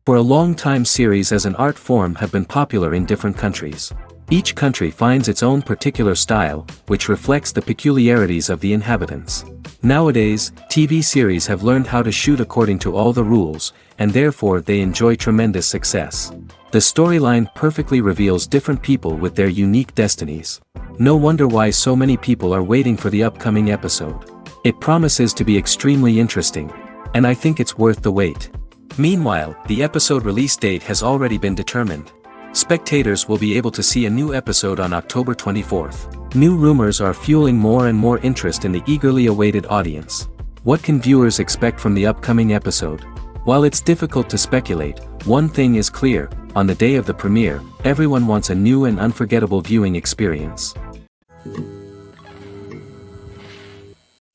For a long time, series as an art form have been popular in different countries. Each country finds its own particular style, which reflects the peculiarities of the inhabitants. Nowadays, TV series have learned how to shoot according to all the rules, and therefore they enjoy tremendous success. The storyline perfectly reveals different people with their unique destinies. No wonder why so many people are waiting for the upcoming episode. It promises to be extremely interesting, and I think it's worth the wait. Meanwhile, the episode release date has already been determined. Spectators will be able to see a new episode on October 24th. New rumors are fueling more and more interest in the eagerly awaited audience. What can viewers expect from the upcoming episode? While it's difficult to speculate, one thing is clear: on the day of the premiere, everyone wants a new and unforgettable viewing experience.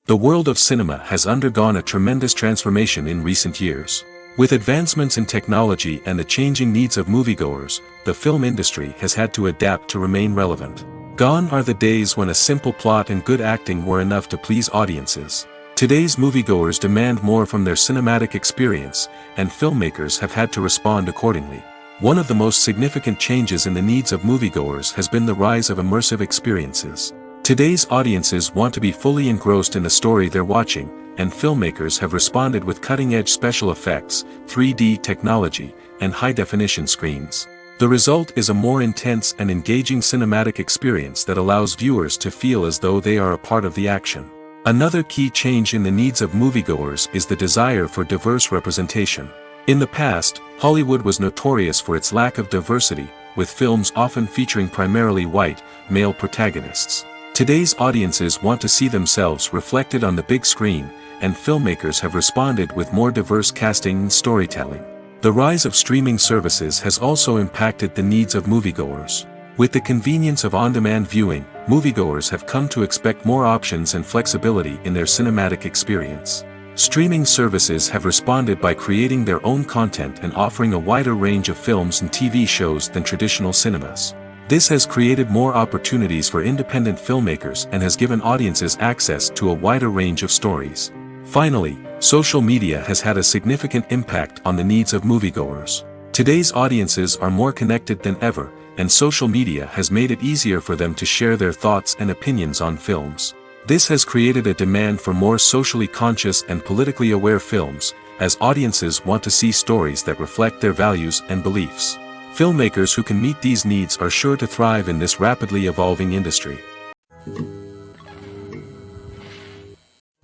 The world of cinema has undergone a tremendous transformation in recent years. With advancements in technology and the changing needs of moviegoers, the film industry has had to adapt to remain relevant. Gone are the days when a simple plot and good acting were enough to please audiences. Today's moviegoers demand more from their cinematic experience, and filmmakers have had to respond accordingly. One of the most significant changes in the needs of moviegoers has been the rise of immersive experiences. Today's audiences want to be fully engrossed in the story they're watching, and filmmakers have responded with cutting-edge special effects, 3D technology, and high-definition screens. The result is a more intense and engaging cinematic experience that allows viewers to feel as though they are a part of the action. Another key change in the needs of moviegoers is the desire for diverse representation. In the past, Hollywood was notorious for its lack of diversity, with films often featuring primarily white, male protagonists. Today's audiences want to see themselves reflected on the big screen, and filmmakers have responded with more diverse casting and storytelling. The rise of streaming services has also impacted the needs of moviegoers. With the convenience of on-demand viewing, moviegoers have come to expect more options and flexibility in their cinematic experience. Streaming services have responded by creating their own content and offering a wider range of films and TV shows than traditional cinemas. This has created more opportunities for independent filmmakers and has given audiences access to a wider range of stories. Finally, social media has had a significant impact on the needs of moviegoers. Today's audiences are more connected than ever, and social media has made it easier for them to share their thoughts and opinions on films. This has created a demand for more socially conscious and politically aware films, as audiences want to see stories that reflect their values and beliefs. Filmmakers who can meet these needs are sure to thrive in this rapidly evolving industry.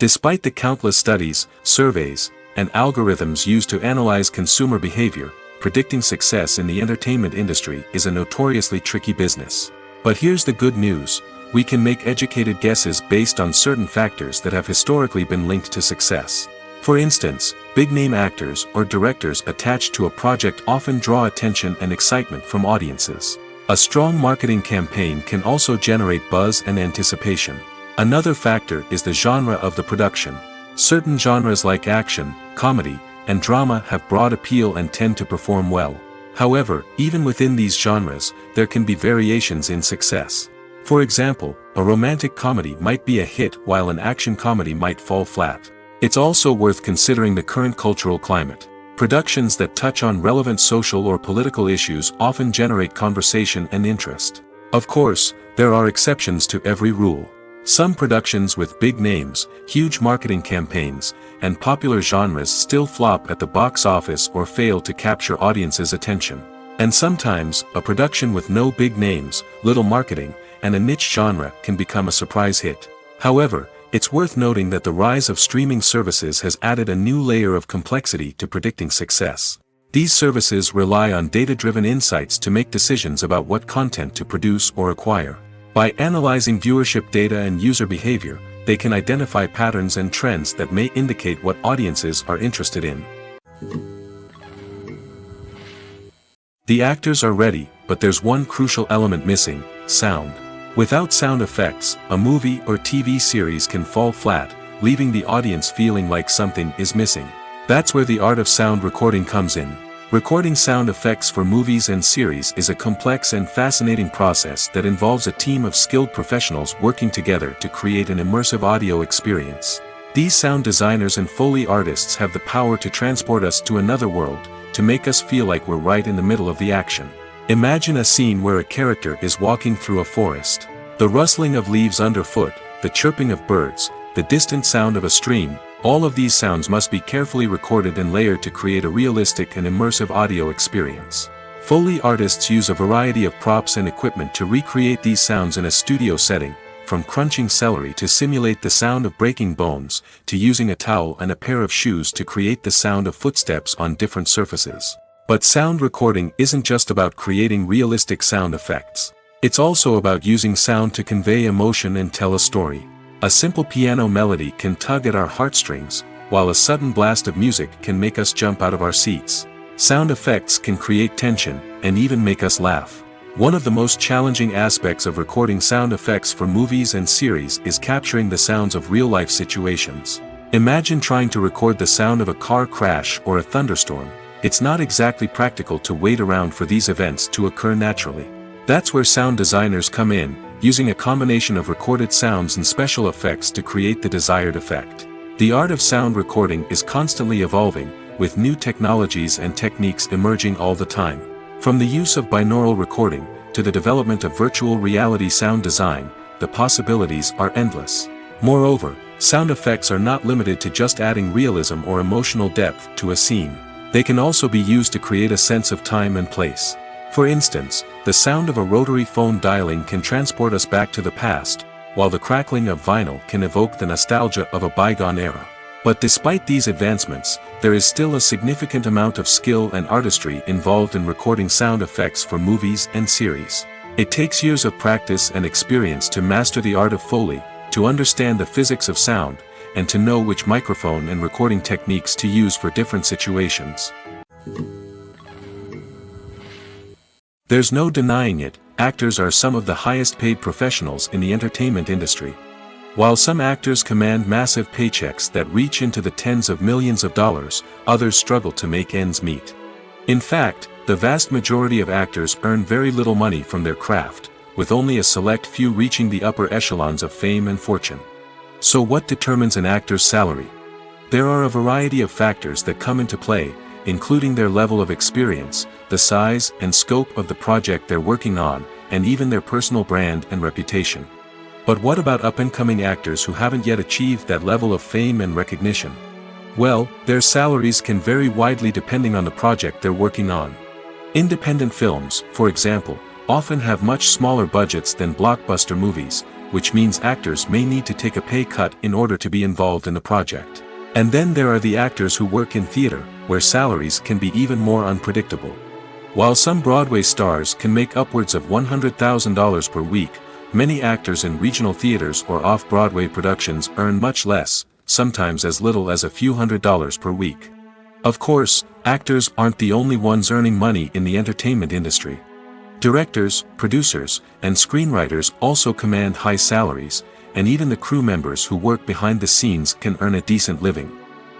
Despite the countless studies, surveys, and algorithms used to analyze consumer behavior, predicting success in the entertainment industry is a notoriously tricky business. But here's the good news: we can make educated guesses based on certain factors that have historically been linked to success. For instance, big-name actors or directors attached to a project often draw attention and excitement from audiences. A strong marketing campaign can also generate buzz and anticipation. Another factor is the genre of the production. Certain genres like action, comedy, and drama have broad appeal and tend to perform well. However, even within these genres, there can be variations in success. For example, a romantic comedy might be a hit while an action comedy might fall flat. It's also worth considering the current cultural climate. Productions that touch on relevant social or political issues often generate conversation and interest. Of course, there are exceptions to every rule. Some productions with big names, huge marketing campaigns, and popular genres still flop at the box office or fail to capture audiences' attention. And sometimes, a production with no big names, little marketing, and a niche genre can become a surprise hit. However, it's worth noting that the rise of streaming services has added a new layer of complexity to predicting success. These services rely on data-driven insights to make decisions about what content to produce or acquire. By analyzing viewership data and user behavior, they can identify patterns and trends that may indicate what audiences are interested in. The actors are ready, but there's one crucial element missing: sound. Without sound effects, a movie or TV series can fall flat, leaving the audience feeling like something is missing. That's where the art of sound recording comes in. Recording sound effects for movies and series is a complex and fascinating process that involves a team of skilled professionals working together to create an immersive audio experience. These sound designers and Foley artists have the power to transport us to another world, to make us feel like we're right in the middle of the action. Imagine a scene where a character is walking through a forest. The rustling of leaves underfoot, the chirping of birds, the distant sound of a stream, all of these sounds must be carefully recorded and layered to create a realistic and immersive audio experience. Foley artists use a variety of props and equipment to recreate these sounds in a studio setting, from crunching celery to simulate the sound of breaking bones, to using a towel and a pair of shoes to create the sound of footsteps on different surfaces. But sound recording isn't just about creating realistic sound effects. It's also about using sound to convey emotion and tell a story. A simple piano melody can tug at our heartstrings, while a sudden blast of music can make us jump out of our seats. Sound effects can create tension, and even make us laugh. One of the most challenging aspects of recording sound effects for movies and series is capturing the sounds of real-life situations. Imagine trying to record the sound of a car crash or a thunderstorm. It's not exactly practical to wait around for these events to occur naturally. That's where sound designers come in, using a combination of recorded sounds and special effects to create the desired effect. The art of sound recording is constantly evolving, with new technologies and techniques emerging all the time. From the use of binaural recording, to the development of virtual reality sound design, the possibilities are endless. Moreover, sound effects are not limited to just adding realism or emotional depth to a scene. They can also be used to create a sense of time and place. For instance, the sound of a rotary phone dialing can transport us back to the past, while the crackling of vinyl can evoke the nostalgia of a bygone era. But despite these advancements, there is still a significant amount of skill and artistry involved in recording sound effects for movies and series. It takes years of practice and experience to master the art of Foley, to understand the physics of sound, and to know which microphone and recording techniques to use for different situations. There's no denying it, actors are some of the highest paid professionals in the entertainment industry. While some actors command massive paychecks that reach into the tens of millions of dollars, others struggle to make ends meet. In fact, the vast majority of actors earn very little money from their craft, with only a select few reaching the upper echelons of fame and fortune. So what determines an actor's salary? There are a variety of factors that come into play, including their level of experience, the size and scope of the project they're working on, and even their personal brand and reputation. But what about up-and-coming actors who haven't yet achieved that level of fame and recognition? Well, their salaries can vary widely depending on the project they're working on. Independent films, for example, often have much smaller budgets than blockbuster movies, which means actors may need to take a pay cut in order to be involved in the project. And then there are the actors who work in theater, where salaries can be even more unpredictable. While some Broadway stars can make upwards of $100,000 per week, many actors in regional theaters or off-Broadway productions earn much less, sometimes as little as a few $100s per week. Of course, actors aren't the only ones earning money in the entertainment industry. Directors, producers, and screenwriters also command high salaries, and even the crew members who work behind the scenes can earn a decent living.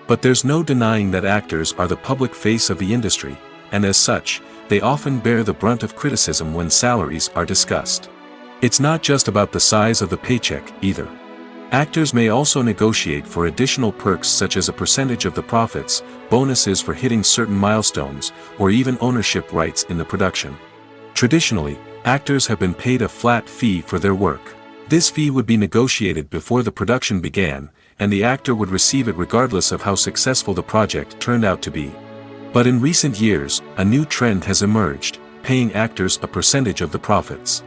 But there's no denying that actors are the public face of the industry, and as such, they often bear the brunt of criticism when salaries are discussed. It's not just about the size of the paycheck, either. Actors may also negotiate for additional perks such as a percentage of the profits, bonuses for hitting certain milestones, or even ownership rights in the production. Traditionally, actors have been paid a flat fee for their work. This fee would be negotiated before the production began, and the actor would receive it regardless of how successful the project turned out to be. But in recent years, a new trend has emerged, paying actors a percentage of the profits.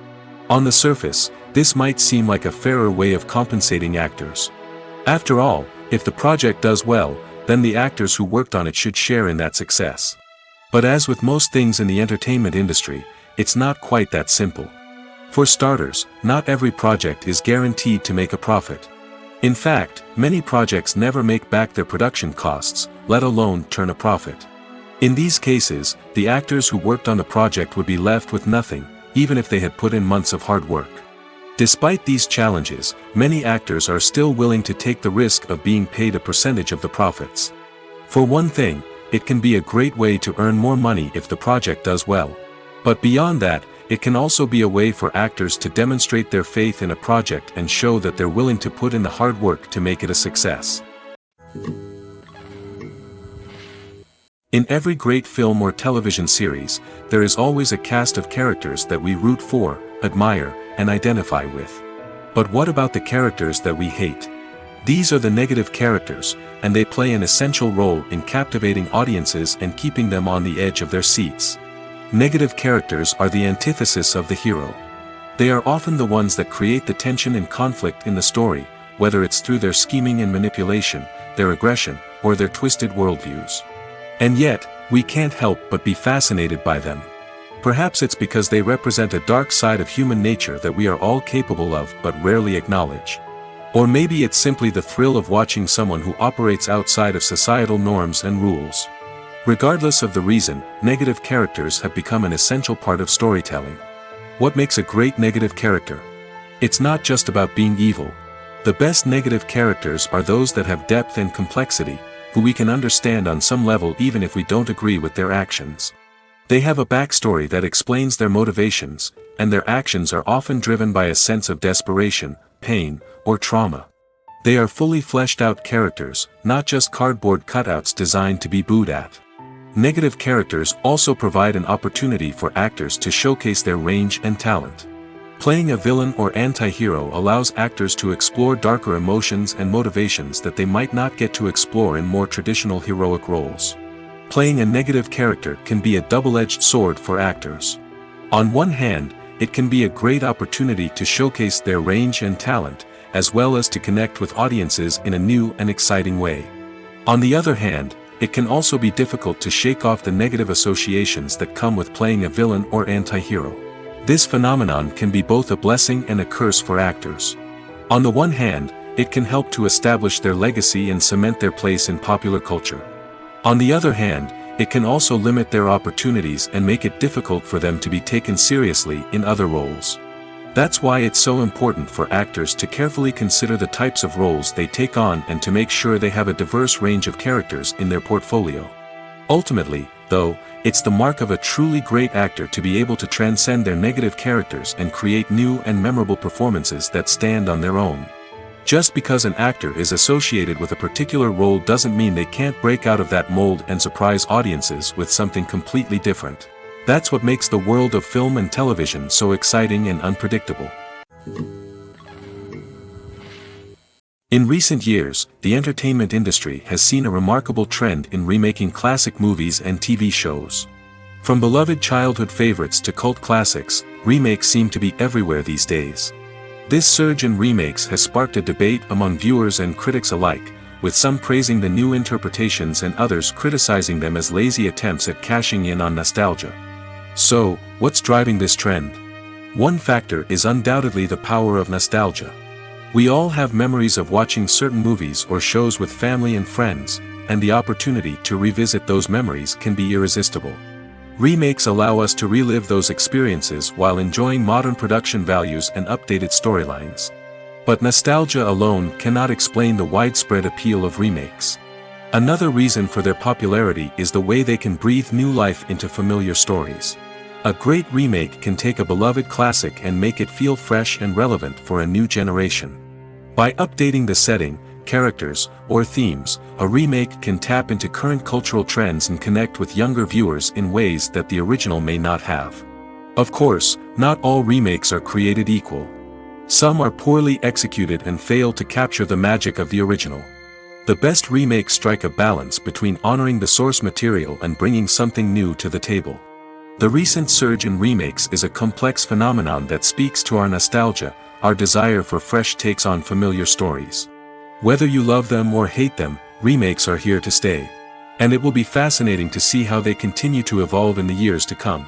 On the surface, this might seem like a fairer way of compensating actors. After all, if the project does well, then the actors who worked on it should share in that success. But as with most things in the entertainment industry, it's not quite that simple. For starters, not every project is guaranteed to make a profit. In fact, many projects never make back their production costs, let alone turn a profit. In these cases, the actors who worked on the project would be left with nothing, even if they had put in months of hard work. Despite these challenges, many actors are still willing to take the risk of being paid a percentage of the profits. For one thing, it can be a great way to earn more money if the project does well. But beyond that, it can also be a way for actors to demonstrate their faith in a project and show that they're willing to put in the hard work to make it a success. In every great film or television series, there is always a cast of characters that we root for, admire, and identify with. But what about the characters that we hate? These are the negative characters, and they play an essential role in captivating audiences and keeping them on the edge of their seats. Negative characters are the antithesis of the hero. They are often the ones that create the tension and conflict in the story, whether it's through their scheming and manipulation, their aggression, or their twisted worldviews. And yet, we can't help but be fascinated by them. Perhaps it's because they represent a dark side of human nature that we are all capable of but rarely acknowledge. Or maybe it's simply the thrill of watching someone who operates outside of societal norms and rules. Regardless of the reason, negative characters have become an essential part of storytelling. What makes a great negative character? It's not just about being evil. The best negative characters are those that have depth and complexity, who we can understand on some level even if we don't agree with their actions. They have a backstory that explains their motivations, and their actions are often driven by a sense of desperation, pain, or trauma. They are fully fleshed out characters, not just cardboard cutouts designed to be booed at. Negative characters also provide an opportunity for actors to showcase their range and talent. Playing a villain or anti-hero allows actors to explore darker emotions and motivations that they might not get to explore in more traditional heroic roles. Playing a negative character can be a double-edged sword for actors. On one hand, it can be a great opportunity to showcase their range and talent, as well as to connect with audiences in a new and exciting way. On the other hand, it can also be difficult to shake off the negative associations that come with playing a villain or anti-hero. This phenomenon can be both a blessing and a curse for actors. On the one hand, it can help to establish their legacy and cement their place in popular culture. On the other hand, it can also limit their opportunities and make it difficult for them to be taken seriously in other roles. That's why it's so important for actors to carefully consider the types of roles they take on and to make sure they have a diverse range of characters in their portfolio. Ultimately, though, it's the mark of a truly great actor to be able to transcend their negative characters and create new and memorable performances that stand on their own. Just because an actor is associated with a particular role doesn't mean they can't break out of that mold and surprise audiences with something completely different. That's what makes the world of film and television so exciting and unpredictable. In recent years, the entertainment industry has seen a remarkable trend in remaking classic movies and TV shows. From beloved childhood favorites to cult classics, remakes seem to be everywhere these days. This surge in remakes has sparked a debate among viewers and critics alike, with some praising the new interpretations and others criticizing them as lazy attempts at cashing in on nostalgia. So, what's driving this trend? One factor is undoubtedly the power of nostalgia. We all have memories of watching certain movies or shows with family and friends, and the opportunity to revisit those memories can be irresistible. Remakes allow us to relive those experiences while enjoying modern production values and updated storylines. But nostalgia alone cannot explain the widespread appeal of remakes. Another reason for their popularity is the way they can breathe new life into familiar stories. A great remake can take a beloved classic and make it feel fresh and relevant for a new generation. By updating the setting, characters, or themes, a remake can tap into current cultural trends and connect with younger viewers in ways that the original may not have. Of course, not all remakes are created equal. Some are poorly executed and fail to capture the magic of the original. The best remakes strike a balance between honoring the source material and bringing something new to the table. The recent surge in remakes is a complex phenomenon that speaks to our nostalgia, our desire for fresh takes on familiar stories. Whether you love them or hate them, remakes are here to stay. And it will be fascinating to see how they continue to evolve in the years to come.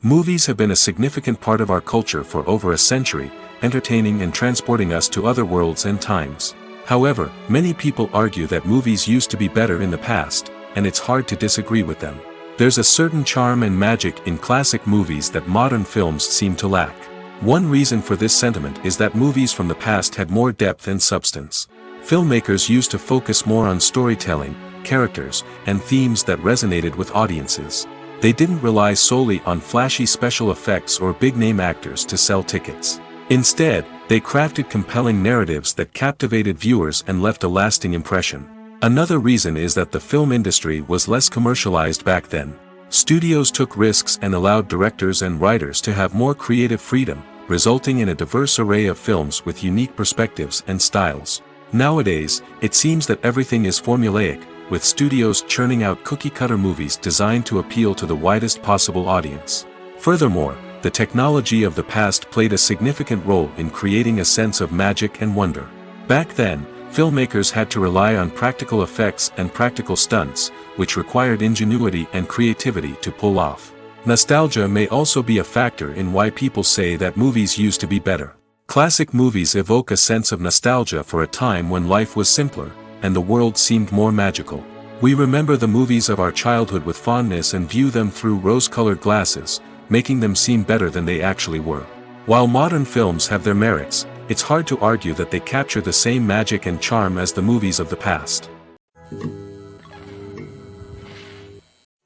Movies have been a significant part of our culture for over a century, entertaining and transporting us to other worlds and times. However, many people argue that movies used to be better in the past, and it's hard to disagree with them. There's a certain charm and magic in classic movies that modern films seem to lack. One reason for this sentiment is that movies from the past had more depth and substance. Filmmakers used to focus more on storytelling, characters, and themes that resonated with audiences. They didn't rely solely on flashy special effects or big-name actors to sell tickets. Instead, They crafted compelling narratives that captivated viewers and left a lasting impression. Another reason is that the film industry was less commercialized back then. Studios took risks and allowed directors and writers to have more creative freedom, resulting in a diverse array of films with unique perspectives and styles. Nowadays, it seems that everything is formulaic, with studios churning out cookie-cutter movies designed to appeal to the widest possible audience. Furthermore, the technology of the past played a significant role in creating a sense of magic and wonder. Back then, filmmakers had to rely on practical effects and practical stunts, which required ingenuity and creativity to pull off. Nostalgia may also be a factor in why people say that movies used to be better. Classic movies evoke a sense of nostalgia for a time when life was simpler, and the world seemed more magical. We remember the movies of our childhood with fondness and view them through rose-colored glasses, making them seem better than they actually were. While modern films have their merits, it's hard to argue that they capture the same magic and charm as the movies of the past.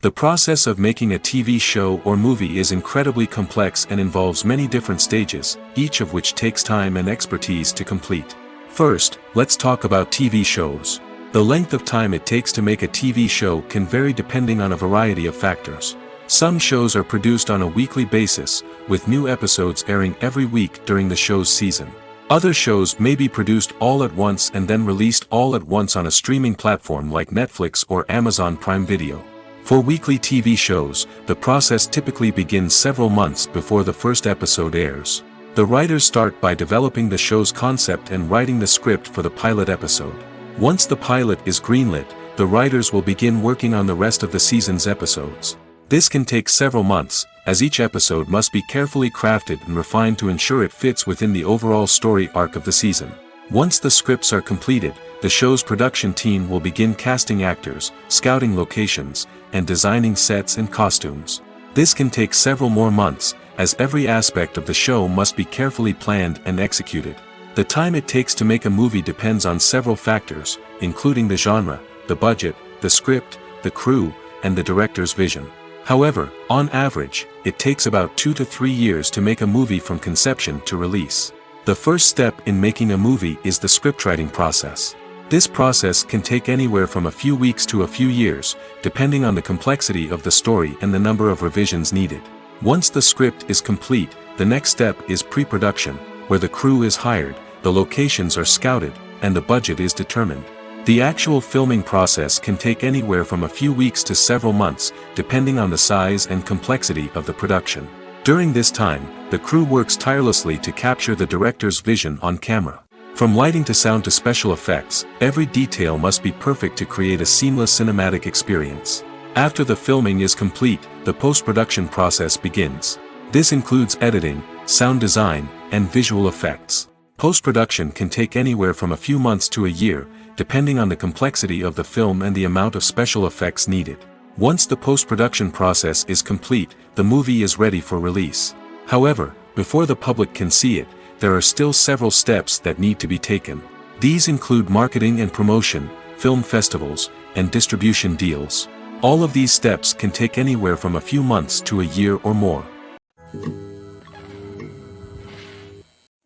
The process of making a TV show or movie is incredibly complex and involves many different stages, each of which takes time and expertise to complete. First, let's talk about TV shows. The length of time it takes to make a TV show can vary depending on a variety of factors. Some shows are produced on a weekly basis, with new episodes airing every week during the show's season. Other shows may be produced all at once and then released all at once on a streaming platform like Netflix or Amazon Prime Video. For weekly TV shows, the process typically begins several months before the first episode airs. The writers start by developing the show's concept and writing the script for the pilot episode. Once the pilot is greenlit, the writers will begin working on the rest of the season's episodes. This can take several months, as each episode must be carefully crafted and refined to ensure it fits within the overall story arc of the season. Once the scripts are completed, the show's production team will begin casting actors, scouting locations, and designing sets and costumes. This can take several more months, as every aspect of the show must be carefully planned and executed. The time it takes to make a movie depends on several factors, including the genre, the budget, the script, the crew, and the director's vision. However, on average, it takes about 2 to 3 years to make a movie from conception to release. The first step in making a movie is the scriptwriting process. This process can take anywhere from a few weeks to a few years, depending on the complexity of the story and the number of revisions needed. Once the script is complete, the next step is pre-production, where the crew is hired, the locations are scouted, and the budget is determined. The actual filming process can take anywhere from a few weeks to several months, depending on the size and complexity of the production. During this time, the crew works tirelessly to capture the director's vision on camera. From lighting to sound to special effects, every detail must be perfect to create a seamless cinematic experience. After the filming is complete, the post-production process begins. This includes editing, sound design, and visual effects. Post-production can take anywhere from a few months to a year, depending on the complexity of the film and the amount of special effects needed. Once the post-production process is complete, the movie is ready for release. However, before the public can see it, there are still several steps that need to be taken. These include marketing and promotion, film festivals, and distribution deals. All of these steps can take anywhere from a few months to a year or more.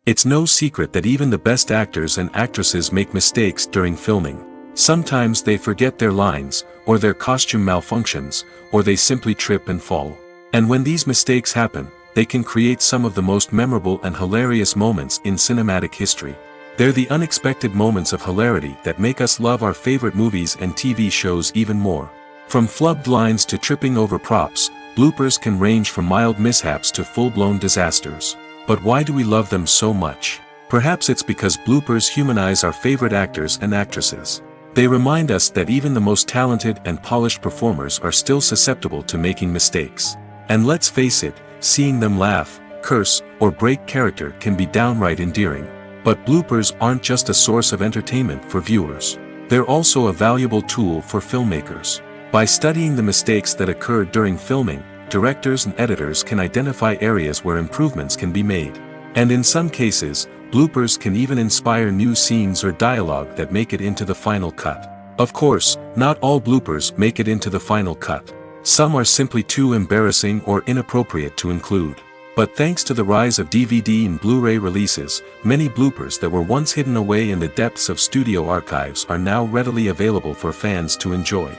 It's no secret that even the best actors and actresses make mistakes during filming. Sometimes they forget their lines, or their costume malfunctions, or they simply trip and fall. And when these mistakes happen, they can create some of the most memorable and hilarious moments in cinematic history. They're the unexpected moments of hilarity that make us love our favorite movies and TV shows even more. From flubbed lines to tripping over props, bloopers can range from mild mishaps to full-blown disasters. But why do we love them so much? Perhaps it's because bloopers humanize our favorite actors and actresses. They remind us that even the most talented and polished performers are still susceptible to making mistakes. And let's face it, seeing them laugh, curse, or break character can be downright endearing. But bloopers aren't just a source of entertainment for viewers. They're also a valuable tool for filmmakers. By studying the mistakes that occurred during filming, directors and editors can identify areas where improvements can be made. And in some cases, bloopers can even inspire new scenes or dialogue that make it into the final cut. Of course, not all bloopers make it into the final cut. Some are simply too embarrassing or inappropriate to include. But thanks to the rise of DVD and Blu-ray releases, many bloopers that were once hidden away in the depths of studio archives are now readily available for fans to enjoy.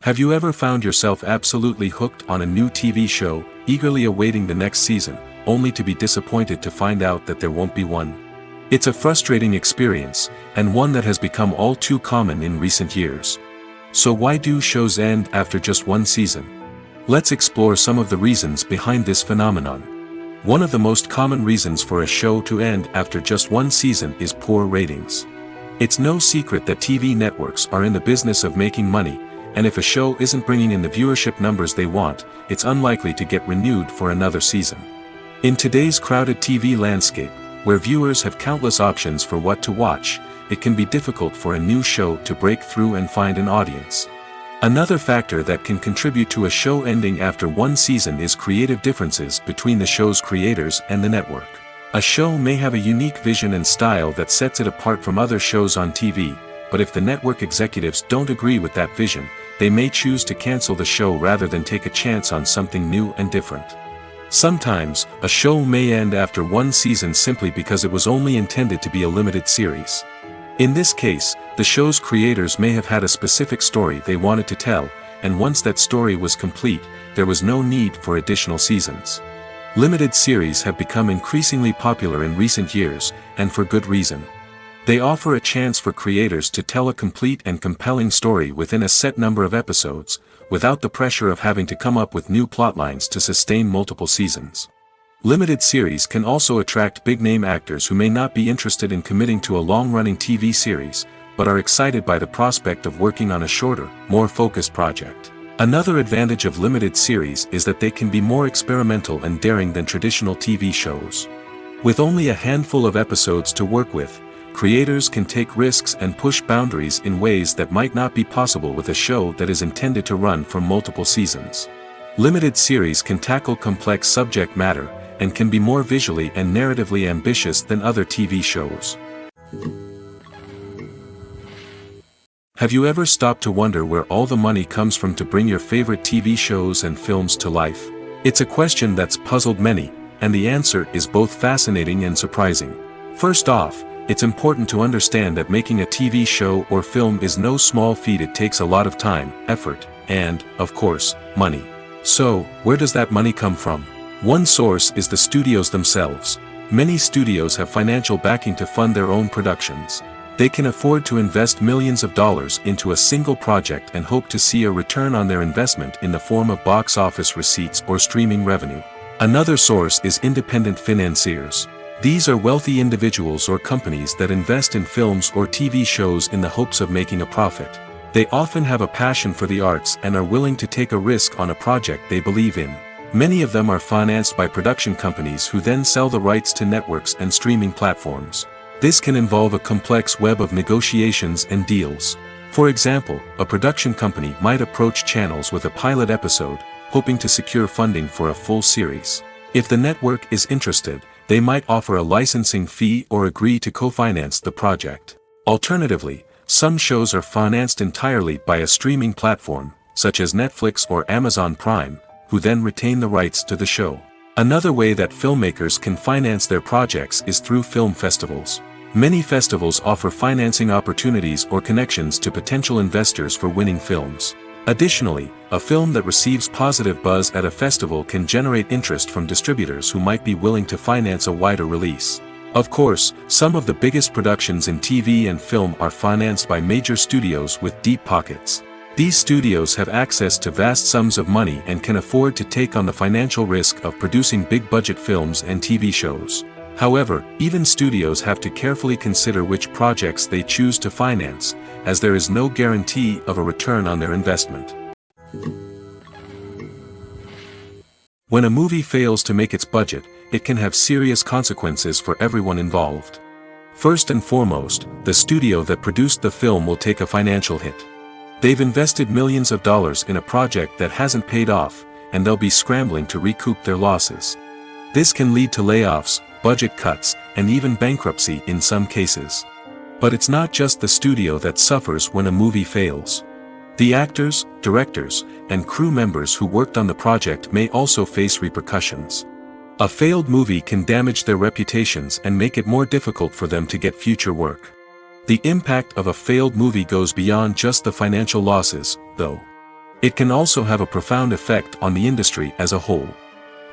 Have you ever found yourself absolutely hooked on a new TV show, eagerly awaiting the next season, only to be disappointed to find out that there won't be one? It's a frustrating experience, and one that has become all too common in recent years. So why do shows end after just one season? Let's explore some of the reasons behind this phenomenon. One of the most common reasons for a show to end after just one season is poor ratings. It's no secret that TV networks are in the business of making money, and if a show isn't bringing in the viewership numbers they want, it's unlikely to get renewed for another season. In today's crowded TV landscape, where viewers have countless options for what to watch, it can be difficult for a new show to break through and find an audience. Another factor that can contribute to a show ending after one season is creative differences between the show's creators and the network. A show may have a unique vision and style that sets it apart from other shows on TV, but if the network executives don't agree with that vision, they may choose to cancel the show rather than take a chance on something new and different. Sometimes, a show may end after one season simply because it was only intended to be a limited series. In this case, the show's creators may have had a specific story they wanted to tell, and once that story was complete, there was no need for additional seasons. Limited series have become increasingly popular in recent years, and for good reason. They offer a chance for creators to tell a complete and compelling story within a set number of episodes, without the pressure of having to come up with new plotlines to sustain multiple seasons. Limited series can also attract big-name actors who may not be interested in committing to a long-running TV series, but are excited by the prospect of working on a shorter, more focused project. Another advantage of limited series is that they can be more experimental and daring than traditional TV shows. With only a handful of episodes to work with, creators can take risks and push boundaries in ways that might not be possible with a show that is intended to run for multiple seasons. Limited series can tackle complex subject matter, and can be more visually and narratively ambitious than other TV shows. Have you ever stopped to wonder where all the money comes from to bring your favorite TV shows and films to life? It's a question that's puzzled many, and the answer is both fascinating and surprising. First off, it's important to understand that making a TV show or film is no small feat. It takes a lot of time, effort, and, of course, money. So, where does that money come from? One source is the studios themselves. Many studios have financial backing to fund their own productions. They can afford to invest millions of dollars into a single project and hope to see a return on their investment in the form of box office receipts or streaming revenue. Another source is independent financiers. These are wealthy individuals or companies that invest in films or TV shows in the hopes of making a profit. They often have a passion for the arts and are willing to take a risk on a project they believe in. Many of them are financed by production companies who then sell the rights to networks and streaming platforms. This can involve a complex web of negotiations and deals. For example, a production company might approach channels with a pilot episode, hoping to secure funding for a full series. If the network is interested, they might offer a licensing fee or agree to co-finance the project. Alternatively, some shows are financed entirely by a streaming platform, such as Netflix or Amazon Prime, who then retain the rights to the show. Another way that filmmakers can finance their projects is through film festivals. Many festivals offer financing opportunities or connections to potential investors for winning films. Additionally, a film that receives positive buzz at a festival can generate interest from distributors who might be willing to finance a wider release. Of course, some of the biggest productions in TV and film are financed by major studios with deep pockets. These studios have access to vast sums of money and can afford to take on the financial risk of producing big-budget films and TV shows. However, even studios have to carefully consider which projects they choose to finance, as there is no guarantee of a return on their investment. When a movie fails to make its budget, it can have serious consequences for everyone involved. First and foremost, the studio that produced the film will take a financial hit. They've invested millions of dollars in a project that hasn't paid off, and they'll be scrambling to recoup their losses. This can lead to layoffs, budget cuts, and even bankruptcy in some cases. But it's not just the studio that suffers when a movie fails. The actors, directors, and crew members who worked on the project may also face repercussions. A failed movie can damage their reputations and make it more difficult for them to get future work. The impact of a failed movie goes beyond just the financial losses, though. It can also have a profound effect on the industry as a whole.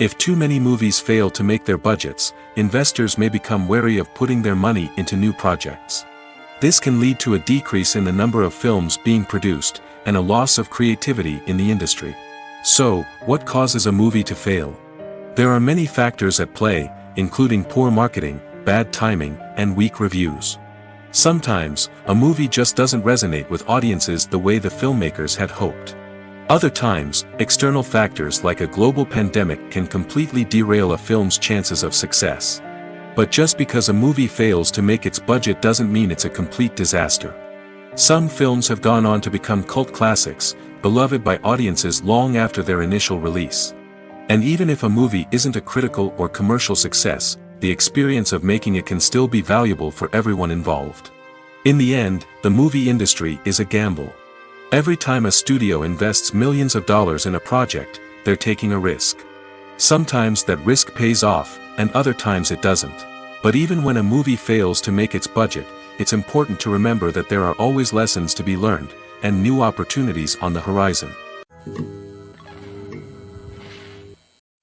If too many movies fail to make their budgets, investors may become wary of putting their money into new projects. This can lead to a decrease in the number of films being produced, and a loss of creativity in the industry. So, what causes a movie to fail? There are many factors at play, including poor marketing, bad timing, and weak reviews. Sometimes, a movie just doesn't resonate with audiences the way the filmmakers had hoped. Other times, external factors like a global pandemic can completely derail a film's chances of success. But just because a movie fails to make its budget doesn't mean it's a complete disaster. Some films have gone on to become cult classics, beloved by audiences long after their initial release. And even if a movie isn't a critical or commercial success, the experience of making it can still be valuable for everyone involved. In the end, the movie industry is a gamble. Every time a studio invests millions of dollars in a project, they're taking a risk. Sometimes that risk pays off, and other times it doesn't. But even when a movie fails to make its budget, it's important to remember that there are always lessons to be learned, and new opportunities on the horizon.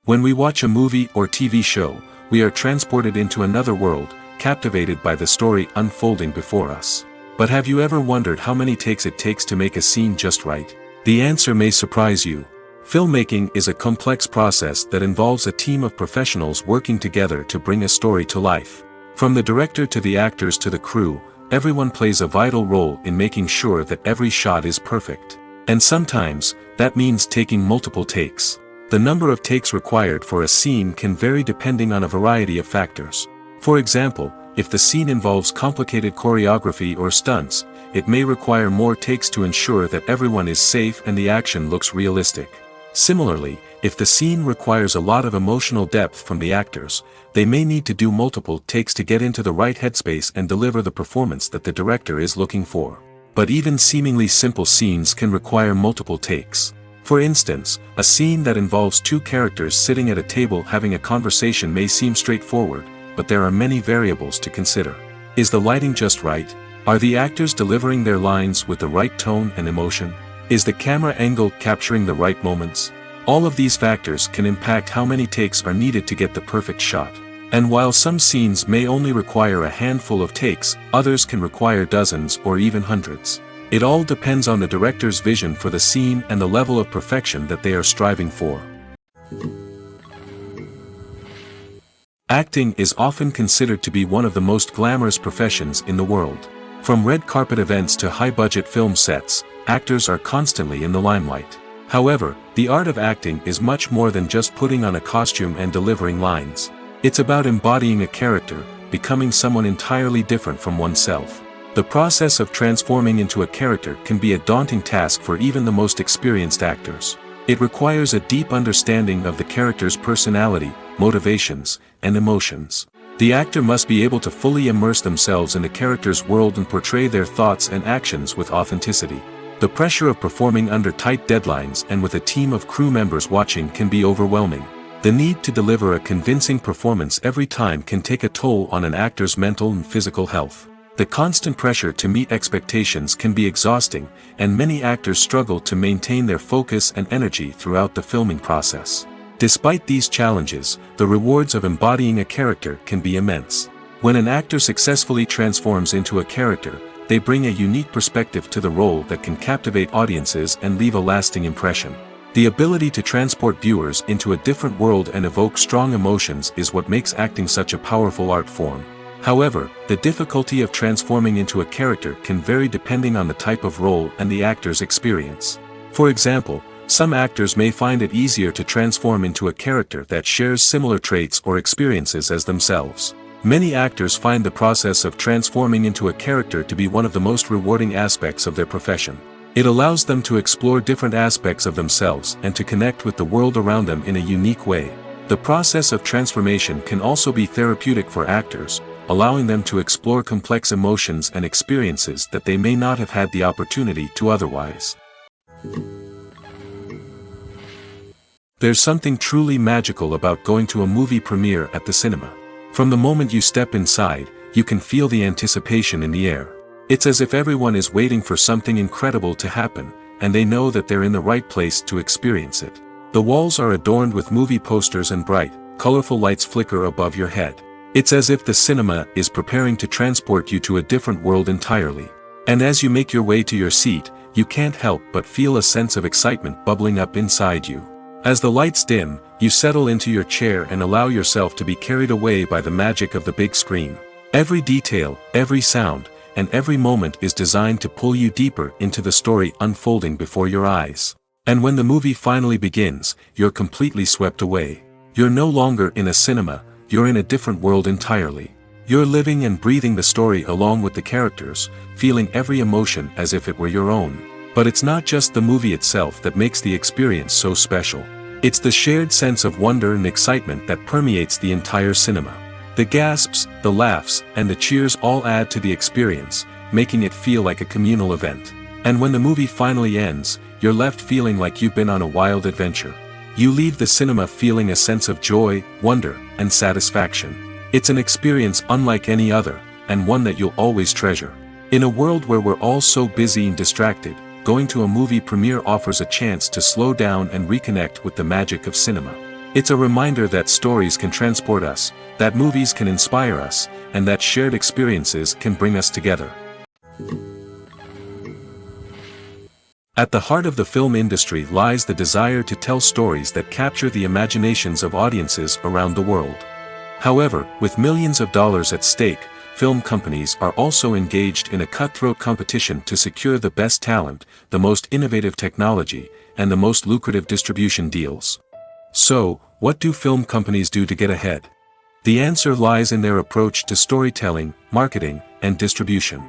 When we watch a movie or TV show, we are transported into another world, captivated by the story unfolding before us. But have you ever wondered how many takes it takes to make a scene just right? The answer may surprise you. Filmmaking is a complex process that involves a team of professionals working together to bring a story to life. From the director to the actors to the crew, everyone plays a vital role in making sure that every shot is perfect. And sometimes, that means taking multiple takes. The number of takes required for a scene can vary depending on a variety of factors. For example, if the scene involves complicated choreography or stunts, it may require more takes to ensure that everyone is safe and the action looks realistic. Similarly, if the scene requires a lot of emotional depth from the actors, they may need to do multiple takes to get into the right headspace and deliver the performance that the director is looking for. But even seemingly simple scenes can require multiple takes. For instance, a scene that involves two characters sitting at a table having a conversation may seem straightforward, but there are many variables to consider. Is the lighting just right? Are the actors delivering their lines with the right tone and emotion? Is the camera angle capturing the right moments? All of these factors can impact how many takes are needed to get the perfect shot. And while some scenes may only require a handful of takes, others can require dozens or even hundreds. It all depends on the director's vision for the scene and the level of perfection that they are striving for. Acting is often considered to be one of the most glamorous professions in the world. From red carpet events to high-budget film sets, actors are constantly in the limelight. However, the art of acting is much more than just putting on a costume and delivering lines. It's about embodying a character, becoming someone entirely different from oneself. The process of transforming into a character can be a daunting task for even the most experienced actors. It requires a deep understanding of the character's personality, motivations, and emotions. The actor must be able to fully immerse themselves in the character's world and portray their thoughts and actions with authenticity. The pressure of performing under tight deadlines and with a team of crew members watching can be overwhelming. The need to deliver a convincing performance every time can take a toll on an actor's mental and physical health. The constant pressure to meet expectations can be exhausting, and many actors struggle to maintain their focus and energy throughout the filming process. Despite these challenges, the rewards of embodying a character can be immense. When an actor successfully transforms into a character, they bring a unique perspective to the role that can captivate audiences and leave a lasting impression. The ability to transport viewers into a different world and evoke strong emotions is what makes acting such a powerful art form. However, the difficulty of transforming into a character can vary depending on the type of role and the actor's experience. For example, some actors may find it easier to transform into a character that shares similar traits or experiences as themselves. Many actors find the process of transforming into a character to be one of the most rewarding aspects of their profession. It allows them to explore different aspects of themselves and to connect with the world around them in a unique way. The process of transformation can also be therapeutic for actors, allowing them to explore complex emotions and experiences that they may not have had the opportunity to otherwise. There's something truly magical about going to a movie premiere at the cinema. From the moment you step inside, you can feel the anticipation in the air. It's as if everyone is waiting for something incredible to happen, and they know that they're in the right place to experience it. The walls are adorned with movie posters and bright, colorful lights flicker above your head. It's as if the cinema is preparing to transport you to a different world entirely. And as you make your way to your seat, you can't help but feel a sense of excitement bubbling up inside you. As the lights dim, you settle into your chair and allow yourself to be carried away by the magic of the big screen. Every detail, every sound, and every moment is designed to pull you deeper into the story unfolding before your eyes. And when the movie finally begins, you're completely swept away. You're no longer in a cinema, you're in a different world entirely. You're living and breathing the story along with the characters, feeling every emotion as if it were your own. But it's not just the movie itself that makes the experience so special. It's the shared sense of wonder and excitement that permeates the entire cinema. The gasps, the laughs, and the cheers all add to the experience, making it feel like a communal event. And when the movie finally ends, you're left feeling like you've been on a wild adventure. You leave the cinema feeling a sense of joy, wonder, and satisfaction. It's an experience unlike any other, and one that you'll always treasure. In a world where we're all so busy and distracted, going to a movie premiere offers a chance to slow down and reconnect with the magic of cinema. It's a reminder that stories can transport us, that movies can inspire us, and that shared experiences can bring us together. At the heart of the film industry lies the desire to tell stories that capture the imaginations of audiences around the world. However, with millions of dollars at stake, film companies are also engaged in a cutthroat competition to secure the best talent, the most innovative technology, and the most lucrative distribution deals. So, what do film companies do to get ahead? The answer lies in their approach to storytelling, marketing, and distribution.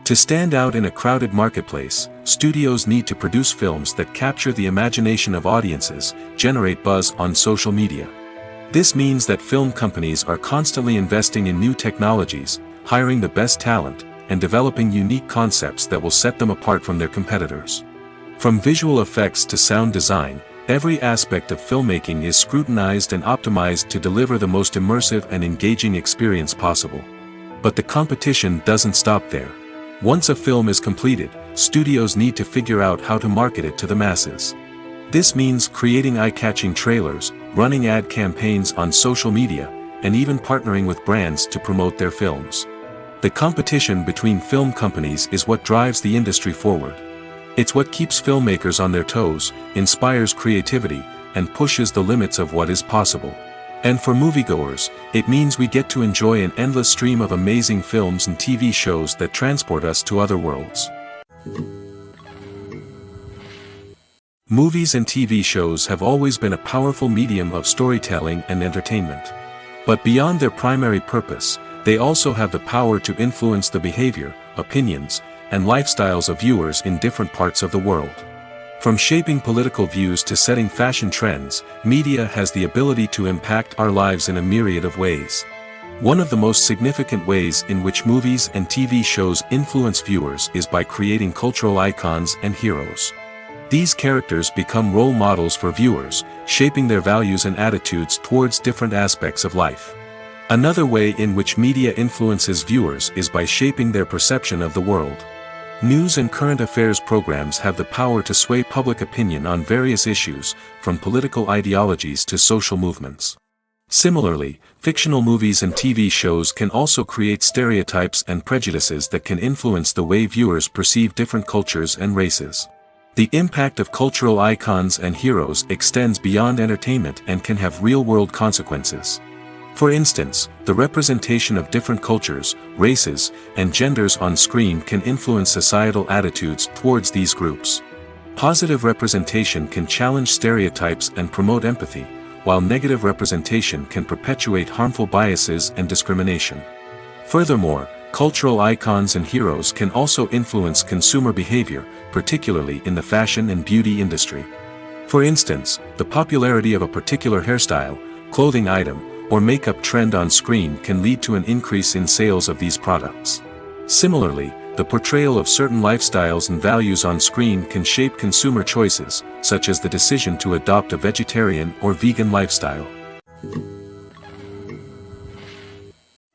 To stand out in a crowded marketplace, studios need to produce films that capture the imagination of audiences, generate buzz on social media. This means that film companies are constantly investing in new technologies, hiring the best talent, and developing unique concepts that will set them apart from their competitors. From visual effects to sound design, every aspect of filmmaking is scrutinized and optimized to deliver the most immersive and engaging experience possible. But the competition doesn't stop there. Once a film is completed, studios need to figure out how to market it to the masses. This means creating eye-catching trailers, running ad campaigns on social media, and even partnering with brands to promote their films. The competition between film companies is what drives the industry forward. It's what keeps filmmakers on their toes, inspires creativity, and pushes the limits of what is possible. And for moviegoers, it means we get to enjoy an endless stream of amazing films and TV shows that transport us to other worlds. Movies and TV shows have always been a powerful medium of storytelling and entertainment. But beyond their primary purpose, they also have the power to influence the behavior, opinions, and lifestyles of viewers in different parts of the world. From shaping political views to setting fashion trends, media has the ability to impact our lives in a myriad of ways. One of the most significant ways in which movies and TV shows influence viewers is by creating cultural icons and heroes. These characters become role models for viewers, shaping their values and attitudes towards different aspects of life. Another way in which media influences viewers is by shaping their perception of the world. News and current affairs programs have the power to sway public opinion on various issues, from political ideologies to social movements. Similarly, fictional movies and TV shows can also create stereotypes and prejudices that can influence the way viewers perceive different cultures and races. The impact of cultural icons and heroes extends beyond entertainment and can have real-world consequences. For instance, the representation of different cultures, races, and genders on screen can influence societal attitudes towards these groups. Positive representation can challenge stereotypes and promote empathy, while negative representation can perpetuate harmful biases and discrimination. Furthermore, cultural icons and heroes can also influence consumer behavior, particularly in the fashion and beauty industry. For instance, the popularity of a particular hairstyle, clothing item, or makeup trend on screen can lead to an increase in sales of these products. Similarly, the portrayal of certain lifestyles and values on screen can shape consumer choices, such as the decision to adopt a vegetarian or vegan lifestyle.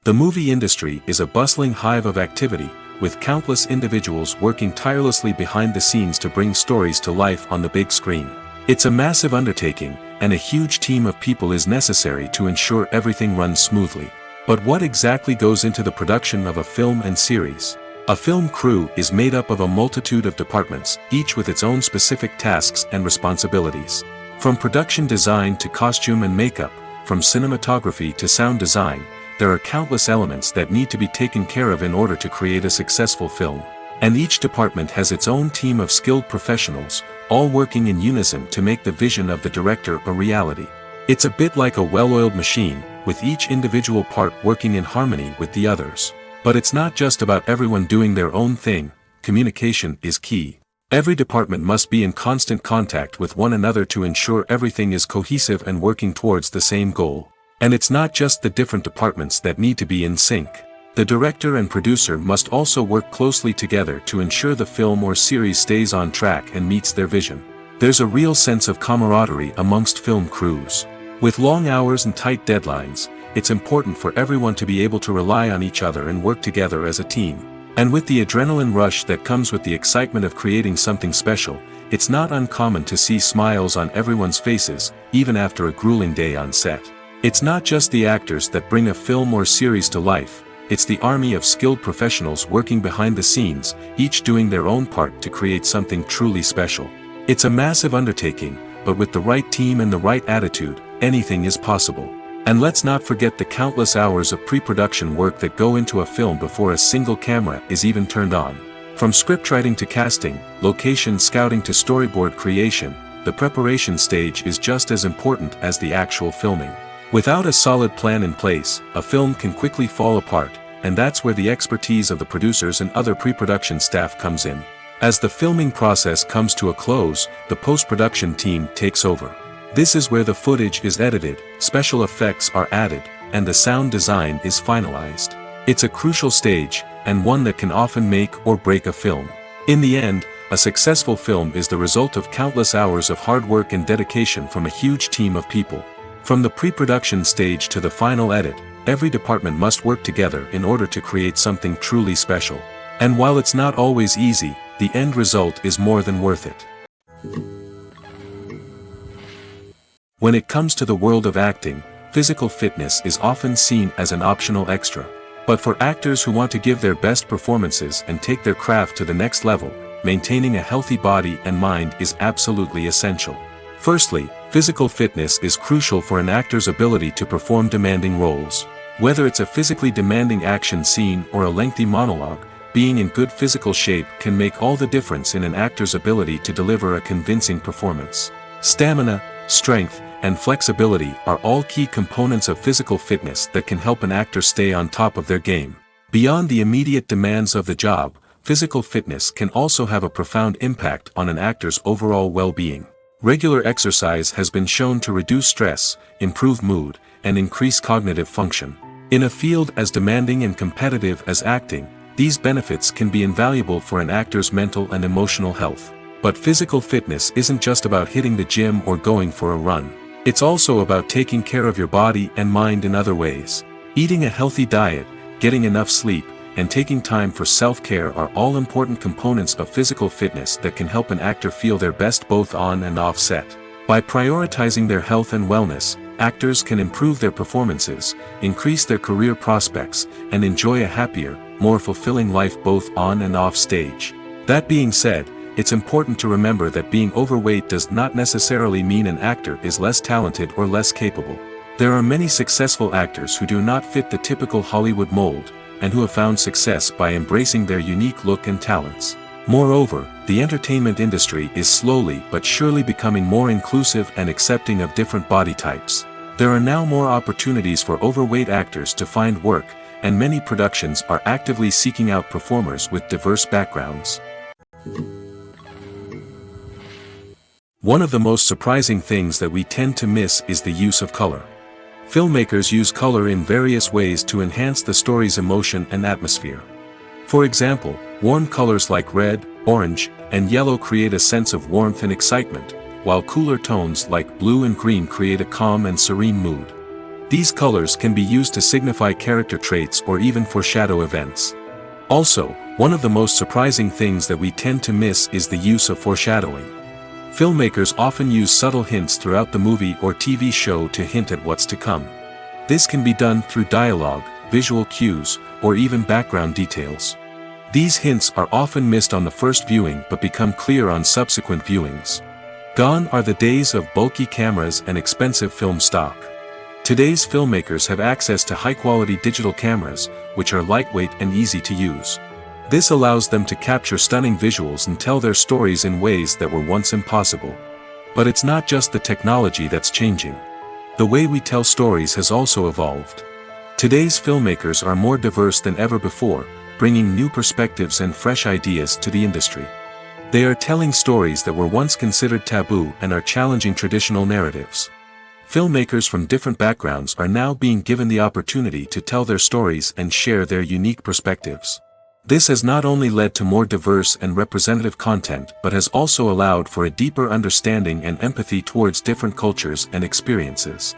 The movie industry is a bustling hive of activity, with countless individuals working tirelessly behind the scenes to bring stories to life on the big screen. It's a massive undertaking, and a huge team of people is necessary to ensure everything runs smoothly. But what exactly goes into the production of a film and series? A film crew is made up of a multitude of departments, each with its own specific tasks and responsibilities. From production design to costume and makeup, from cinematography to sound design, there are countless elements that need to be taken care of in order to create a successful film. And each department has its own team of skilled professionals, all working in unison to make the vision of the director a reality. It's a bit like a well-oiled machine, with each individual part working in harmony with the others. But it's not just about everyone doing their own thing. Communication is key. Every department must be in constant contact with one another to ensure everything is cohesive and working towards the same goal. And it's not just the different departments that need to be in sync. The director and producer must also work closely together to ensure the film or series stays on track and meets their vision. There's a real sense of camaraderie amongst film crews. With long hours and tight deadlines, it's important for everyone to be able to rely on each other and work together as a team. And with the adrenaline rush that comes with the excitement of creating something special, it's not uncommon to see smiles on everyone's faces, even after a grueling day on set. It's not just the actors that bring a film or series to life, it's the army of skilled professionals working behind the scenes, each doing their own part to create something truly special. It's a massive undertaking, but with the right team and the right attitude, anything is possible. And let's not forget the countless hours of pre-production work that go into a film before a single camera is even turned on. From scriptwriting to casting, location scouting to storyboard creation, the preparation stage is just as important as the actual filming. Without a solid plan in place, a film can quickly fall apart, and that's where the expertise of the producers and other pre-production staff comes in. As the filming process comes to a close, the post-production team takes over. This is where the footage is edited, special effects are added, and the sound design is finalized. It's a crucial stage, and one that can often make or break a film. In the end, a successful film is the result of countless hours of hard work and dedication from a huge team of people. From the pre-production stage to the final edit, every department must work together in order to create something truly special. And while it's not always easy, the end result is more than worth it. When it comes to the world of acting, physical fitness is often seen as an optional extra. But for actors who want to give their best performances and take their craft to the next level, maintaining a healthy body and mind is absolutely essential. Firstly, physical fitness is crucial for an actor's ability to perform demanding roles. Whether it's a physically demanding action scene or a lengthy monologue, being in good physical shape can make all the difference in an actor's ability to deliver a convincing performance. Stamina, strength, and flexibility are all key components of physical fitness that can help an actor stay on top of their game. Beyond the immediate demands of the job, physical fitness can also have a profound impact on an actor's overall well-being. Regular exercise has been shown to reduce stress, improve mood, and increase cognitive function. In a field as demanding and competitive as acting, these benefits can be invaluable for an actor's mental and emotional health. But physical fitness isn't just about hitting the gym or going for a run. It's also about taking care of your body and mind in other ways. Eating a healthy diet, getting enough sleep, and taking time for self-care are all important components of physical fitness that can help an actor feel their best both on and off set. By prioritizing their health and wellness, actors can improve their performances, increase their career prospects, and enjoy a happier, more fulfilling life both on and off stage. That being said, it's important to remember that being overweight does not necessarily mean an actor is less talented or less capable. There are many successful actors who do not fit the typical Hollywood mold, and who have found success by embracing their unique look and talents. Moreover, the entertainment industry is slowly but surely becoming more inclusive and accepting of different body types. There are now more opportunities for overweight actors to find work, and many productions are actively seeking out performers with diverse backgrounds. One of the most surprising things that we tend to miss is the use of color. Filmmakers use color in various ways to enhance the story's emotion and atmosphere. For example, Warm colors like red, orange, and yellow create a sense of warmth and excitement, while cooler tones like blue and green create a calm and serene mood. These colors can be used to signify character traits or even foreshadow events. Also, one of the most surprising things that we tend to miss is the use of foreshadowing. Filmmakers often use subtle hints throughout the movie or TV show to hint at what's to come. This can be done through dialogue, visual cues, or even background details. These hints are often missed on the first viewing but become clear on subsequent viewings. Gone are the days of bulky cameras and expensive film stock. Today's filmmakers have access to high-quality digital cameras, which are lightweight and easy to use. This allows them to capture stunning visuals and tell their stories in ways that were once impossible. But it's not just the technology that's changing. The way we tell stories has also evolved. Today's filmmakers are more diverse than ever before, bringing new perspectives and fresh ideas to the industry. They are telling stories that were once considered taboo and are challenging traditional narratives. Filmmakers from different backgrounds are now being given the opportunity to tell their stories and share their unique perspectives. This has not only led to more diverse and representative content but has also allowed for a deeper understanding and empathy towards different cultures and experiences.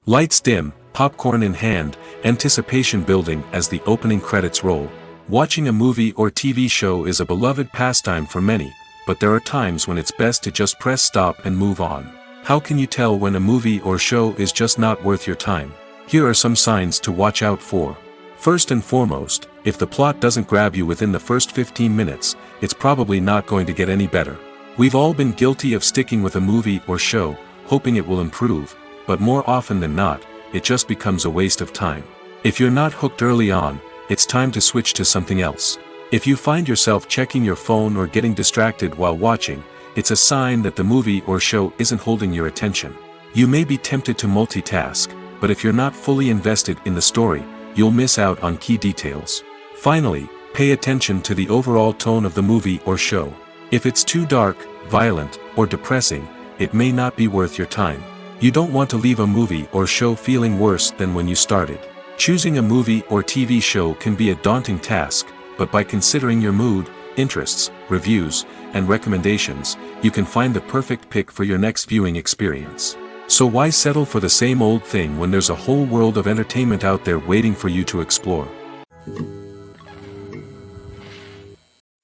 Lights dim, popcorn in hand, anticipation building as the opening credits roll. Watching a movie or TV show is a beloved pastime for many, but there are times when it's best to just press stop and move on. How can you tell when a movie or show is just not worth your time? Here are some signs to watch out for. First and foremost, if the plot doesn't grab you within the first 15 minutes, it's probably not going to get any better. We've all been guilty of sticking with a movie or show, hoping it will improve, but more often than not, it just becomes a waste of time. If you're not hooked early on, it's time to switch to something else. If you find yourself checking your phone or getting distracted while watching, it's a sign that the movie or show isn't holding your attention. You may be tempted to multitask, but if you're not fully invested in the story, you'll miss out on key details. Finally, pay attention to the overall tone of the movie or show. If it's too dark, violent, or depressing, it may not be worth your time. You don't want to leave a movie or show feeling worse than when you started. Choosing a movie or TV show can be a daunting task, but by considering your mood, interests, reviews, and recommendations, you can find the perfect pick for your next viewing experience. So why settle for the same old thing when there's a whole world of entertainment out there waiting for you to explore?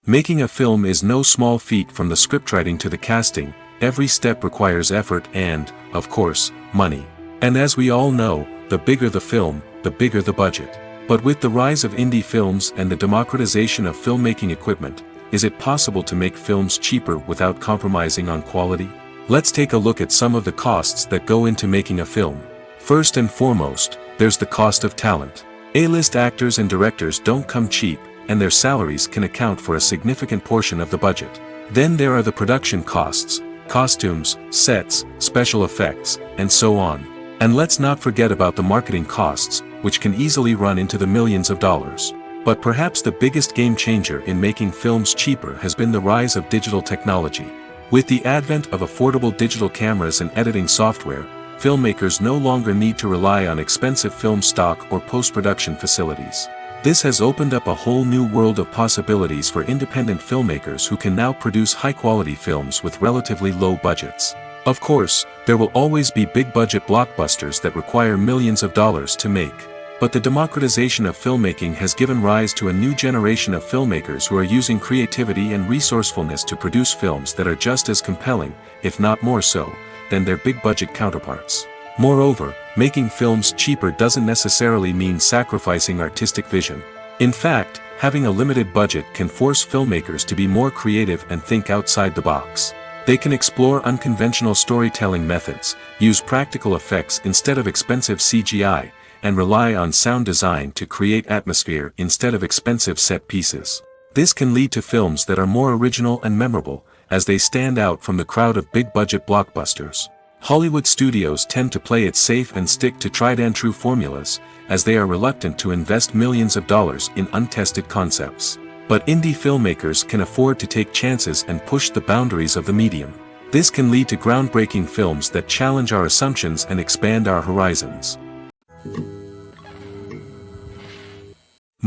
Making a film is no small feat. From the scriptwriting to the casting, every step requires effort and, of course, money. And as we all know, the bigger the film, the bigger the budget. But with the rise of indie films and the democratization of filmmaking equipment, is it possible to make films cheaper without compromising on quality? Let's take a look at some of the costs that go into making a film. First and foremost, there's the cost of talent. A-list actors and directors don't come cheap, and their salaries can account for a significant portion of the budget. Then there are the production costs, costumes, sets, special effects, and so on. And let's not forget about the marketing costs, which can easily run into the millions of dollars. But perhaps the biggest game changer in making films cheaper has been the rise of digital technology. With the advent of affordable digital cameras and editing software, filmmakers no longer need to rely on expensive film stock or post-production facilities. This has opened up a whole new world of possibilities for independent filmmakers who can now produce high-quality films with relatively low budgets. Of course, there will always be big-budget blockbusters that require millions of dollars to make. But the democratization of filmmaking has given rise to a new generation of filmmakers who are using creativity and resourcefulness to produce films that are just as compelling, if not more so, than their big-budget counterparts. Moreover, making films cheaper doesn't necessarily mean sacrificing artistic vision. In fact, having a limited budget can force filmmakers to be more creative and think outside the box. They can explore unconventional storytelling methods, use practical effects instead of expensive CGI, and rely on sound design to create atmosphere instead of expensive set pieces. This can lead to films that are more original and memorable, as they stand out from the crowd of big-budget blockbusters. Hollywood studios tend to play it safe and stick to tried-and-true formulas, as they are reluctant to invest millions of dollars in untested concepts. But indie filmmakers can afford to take chances and push the boundaries of the medium. This can lead to groundbreaking films that challenge our assumptions and expand our horizons.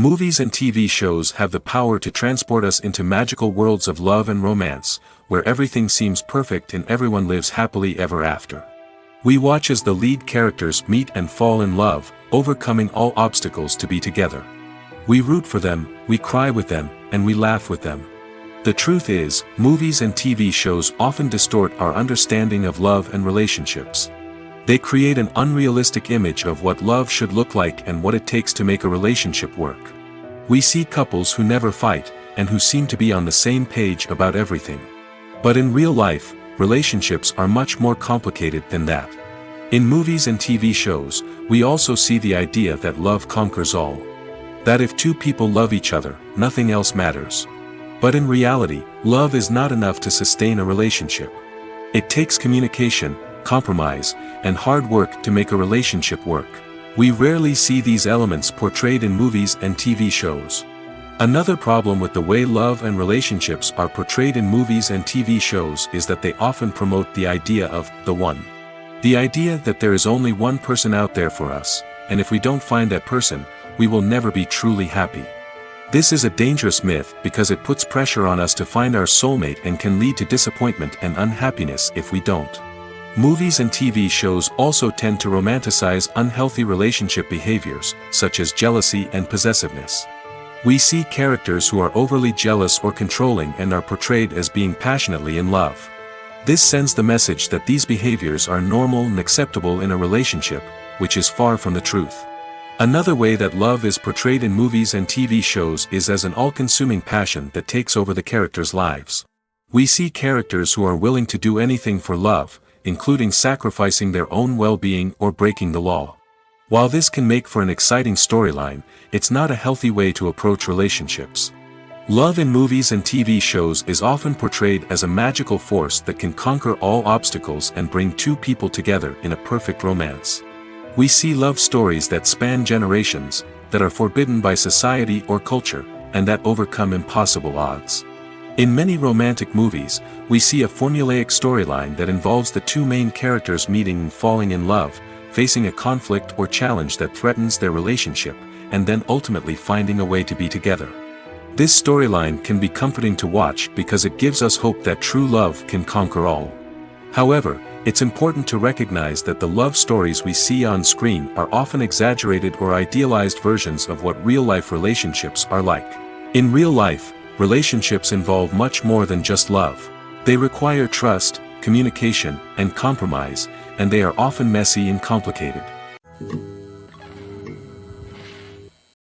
Movies and TV shows have the power to transport us into magical worlds of love and romance, where everything seems perfect and everyone lives happily ever after. We watch as the lead characters meet and fall in love, overcoming all obstacles to be together. We root for them, we cry with them, and we laugh with them. The truth is, movies and TV shows often distort our understanding of love and relationships. They create an unrealistic image of what love should look like and what it takes to make a relationship work. We see couples who never fight, and who seem to be on the same page about everything. But in real life, relationships are much more complicated than that. In movies and TV shows, we also see the idea that love conquers all. That if two people love each other, nothing else matters. But in reality, love is not enough to sustain a relationship. It takes communication, compromise, and hard work to make a relationship work. We rarely see these elements portrayed in movies and TV shows. Another problem with the way love and relationships are portrayed in movies and TV shows is that they often promote the idea of the one. The idea that there is only one person out there for us, and if we don't find that person, we will never be truly happy. This is a dangerous myth because it puts pressure on us to find our soulmate and can lead to disappointment and unhappiness if we don't. Movies and TV shows also tend to romanticize unhealthy relationship behaviors, such as jealousy and possessiveness. We see characters who are overly jealous or controlling and are portrayed as being passionately in love. This sends the message that these behaviors are normal and acceptable in a relationship, which is far from the truth. Another way that love is portrayed in movies and TV shows is as an all-consuming passion that takes over the characters' lives. We see characters who are willing to do anything for love, including sacrificing their own well-being or breaking the law. While this can make for an exciting storyline, it's not a healthy way to approach relationships. Love in movies and TV shows is often portrayed as a magical force that can conquer all obstacles and bring two people together in a perfect romance. We see love stories that span generations, that are forbidden by society or culture, and that overcome impossible odds. In many romantic movies, we see a formulaic storyline that involves the two main characters meeting and falling in love, facing a conflict or challenge that threatens their relationship, and then ultimately finding a way to be together. This storyline can be comforting to watch because it gives us hope that true love can conquer all. However, it's important to recognize that the love stories we see on screen are often exaggerated or idealized versions of what real-life relationships are like. In real life, relationships involve much more than just love. They require trust, communication, and compromise, and they are often messy and complicated.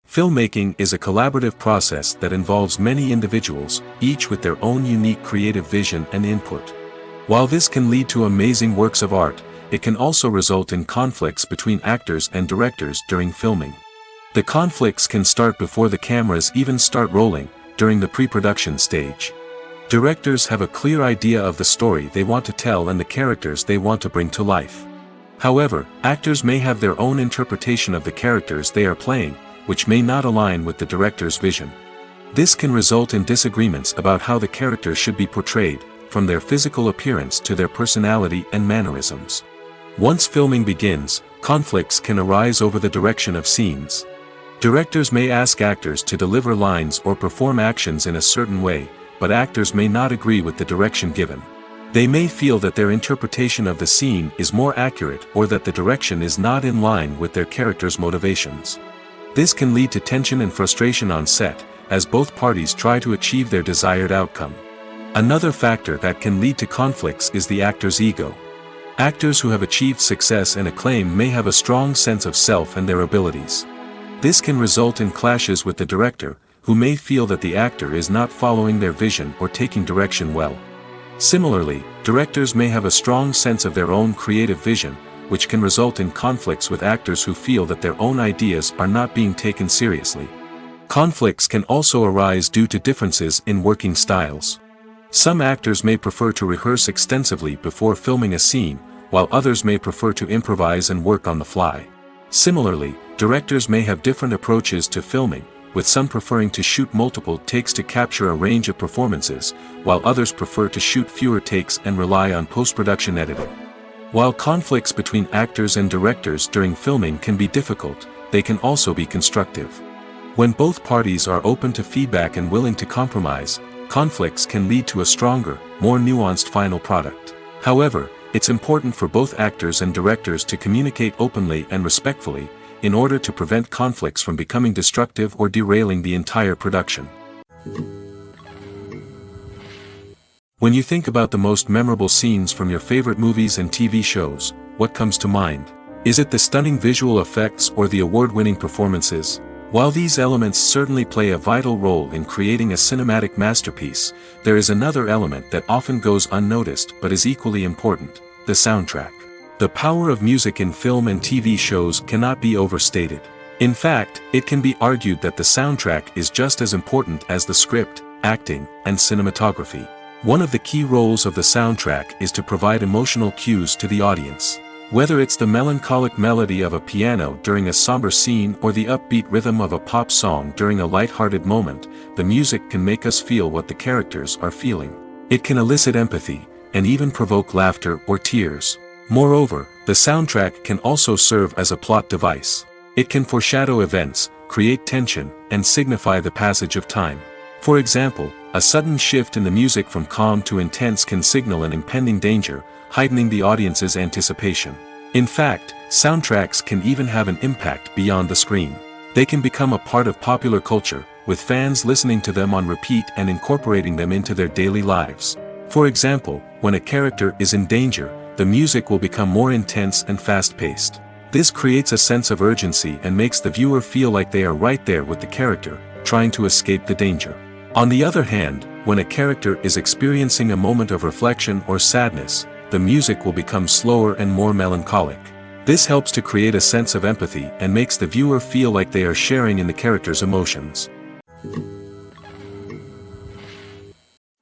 Filmmaking is a collaborative process that involves many individuals, each with their own unique creative vision and input. While this can lead to amazing works of art, it can also result in conflicts between actors and directors during filming. The conflicts can start before the cameras even start rolling, during the pre-production stage. Directors have a clear idea of the story they want to tell and the characters they want to bring to life. However, actors may have their own interpretation of the characters they are playing, which may not align with the director's vision. This can result in disagreements about how the characters should be portrayed, from their physical appearance to their personality and mannerisms. Once filming begins, conflicts can arise over the direction of scenes. Directors may ask actors to deliver lines or perform actions in a certain way, but actors may not agree with the direction given. They may feel that their interpretation of the scene is more accurate or that the direction is not in line with their character's motivations. This can lead to tension and frustration on set, as both parties try to achieve their desired outcome. Another factor that can lead to conflicts is the actor's ego. Actors who have achieved success and acclaim may have a strong sense of self and their abilities. This can result in clashes with the director, who may feel that the actor is not following their vision or taking direction well. Similarly, directors may have a strong sense of their own creative vision, which can result in conflicts with actors who feel that their own ideas are not being taken seriously. Conflicts can also arise due to differences in working styles. Some actors may prefer to rehearse extensively before filming a scene, while others may prefer to improvise and work on the fly. Similarly, directors may have different approaches to filming, with some preferring to shoot multiple takes to capture a range of performances, while others prefer to shoot fewer takes and rely on post-production editing. While conflicts between actors and directors during filming can be difficult, they can also be constructive. When both parties are open to feedback and willing to compromise, conflicts can lead to a stronger, more nuanced final product. However, it's important for both actors and directors to communicate openly and respectfully, in order to prevent conflicts from becoming destructive or derailing the entire production. When you think about the most memorable scenes from your favorite movies and TV shows, what comes to mind? Is it the stunning visual effects or the award-winning performances? While these elements certainly play a vital role in creating a cinematic masterpiece, there is another element that often goes unnoticed but is equally important: the soundtrack. The power of music in film and TV shows cannot be overstated. In fact, it can be argued that the soundtrack is just as important as the script, acting, and cinematography. One of the key roles of the soundtrack is to provide emotional cues to the audience. Whether it's the melancholic melody of a piano during a somber scene or the upbeat rhythm of a pop song during a light-hearted moment, the music can make us feel what the characters are feeling. It can elicit empathy, and even provoke laughter or tears. Moreover, the soundtrack can also serve as a plot device. It can foreshadow events, create tension, and signify the passage of time. For example, a sudden shift in the music from calm to intense can signal an impending danger, heightening the audience's anticipation. In fact, soundtracks can even have an impact beyond the screen. They can become a part of popular culture, with fans listening to them on repeat and incorporating them into their daily lives. For example, when a character is in danger, the music will become more intense and fast-paced. This creates a sense of urgency and makes the viewer feel like they are right there with the character, trying to escape the danger. On the other hand, when a character is experiencing a moment of reflection or sadness, the music will become slower and more melancholic. This helps to create a sense of empathy and makes the viewer feel like they are sharing in the character's emotions.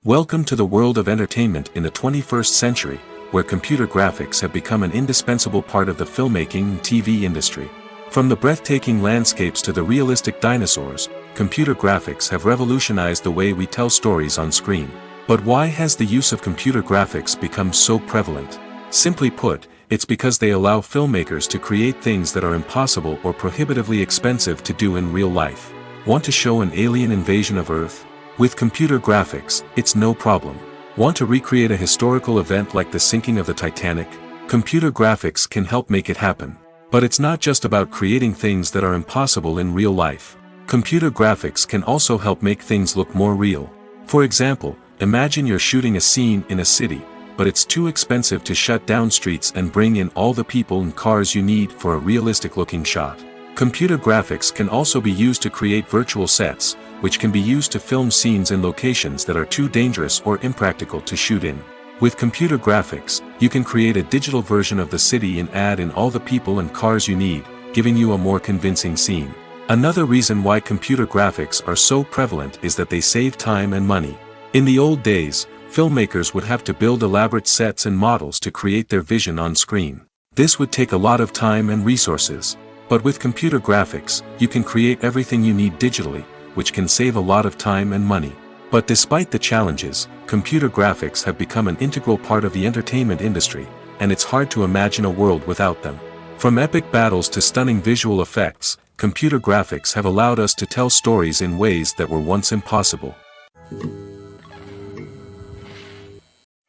Welcome to the world of entertainment in the 21st century, where computer graphics have become an indispensable part of the filmmaking and TV industry. From the breathtaking landscapes to the realistic dinosaurs, computer graphics have revolutionized the way we tell stories on screen. But why has the use of computer graphics become so prevalent? Simply put, it's because they allow filmmakers to create things that are impossible or prohibitively expensive to do in real life. Want to show an alien invasion of Earth? With computer graphics, it's no problem. Want to recreate a historical event like the sinking of the Titanic? Computer graphics can help make it happen. But it's not just about creating things that are impossible in real life. Computer graphics can also help make things look more real. For example, imagine you're shooting a scene in a city, but it's too expensive to shut down streets and bring in all the people and cars you need for a realistic-looking shot. Computer graphics can also be used to create virtual sets, which can be used to film scenes in locations that are too dangerous or impractical to shoot in. With computer graphics, you can create a digital version of the city and add in all the people and cars you need, giving you a more convincing scene. Another reason why computer graphics are so prevalent is that they save time and money. In the old days, filmmakers would have to build elaborate sets and models to create their vision on screen. This would take a lot of time and resources. But with computer graphics, you can create everything you need digitally, which can save a lot of time and money. But despite the challenges, computer graphics have become an integral part of the entertainment industry, and it's hard to imagine a world without them. From epic battles to stunning visual effects, computer graphics have allowed us to tell stories in ways that were once impossible.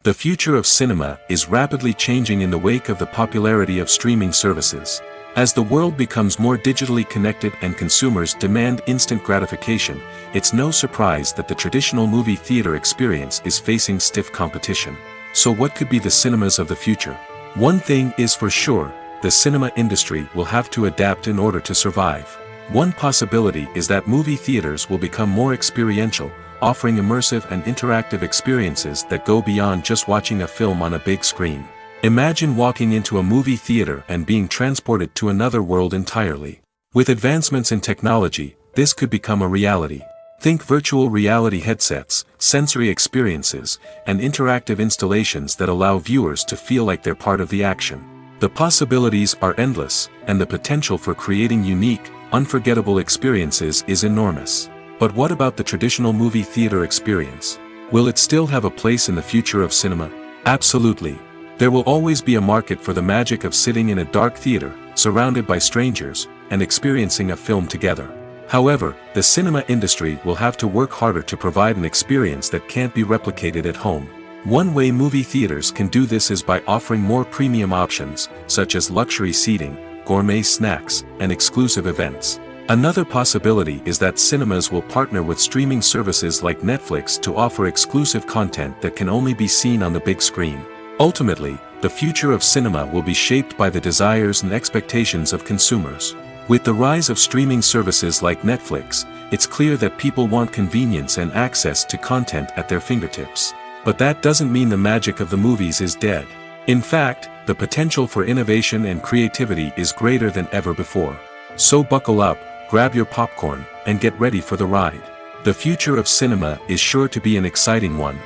The future of cinema is rapidly changing in the wake of the popularity of streaming services. As the world becomes more digitally connected and consumers demand instant gratification, it's no surprise that the traditional movie theater experience is facing stiff competition. So what could be the cinemas of the future? One thing is for sure, the cinema industry will have to adapt in order to survive. One possibility is that movie theaters will become more experiential, offering immersive and interactive experiences that go beyond just watching a film on a big screen. Imagine walking into a movie theater and being transported to another world entirely. With advancements in technology, this could become a reality. Think virtual reality headsets, sensory experiences, and interactive installations that allow viewers to feel like they're part of the action. The possibilities are endless, and the potential for creating unique, unforgettable experiences is enormous. But what about the traditional movie theater experience? Will it still have a place in the future of cinema? Absolutely. There will always be a market for the magic of sitting in a dark theater, surrounded by strangers, and experiencing a film together. However, the cinema industry will have to work harder to provide an experience that can't be replicated at home. One way movie theaters can do this is by offering more premium options, such as luxury seating, gourmet snacks, and exclusive events. Another possibility is that cinemas will partner with streaming services like Netflix to offer exclusive content that can only be seen on the big screen. Ultimately, the future of cinema will be shaped by the desires and expectations of consumers. With the rise of streaming services like Netflix, it's clear that people want convenience and access to content at their fingertips. But that doesn't mean the magic of the movies is dead. In fact, the potential for innovation and creativity is greater than ever before. So buckle up, grab your popcorn, and get ready for the ride. The future of cinema is sure to be an exciting one.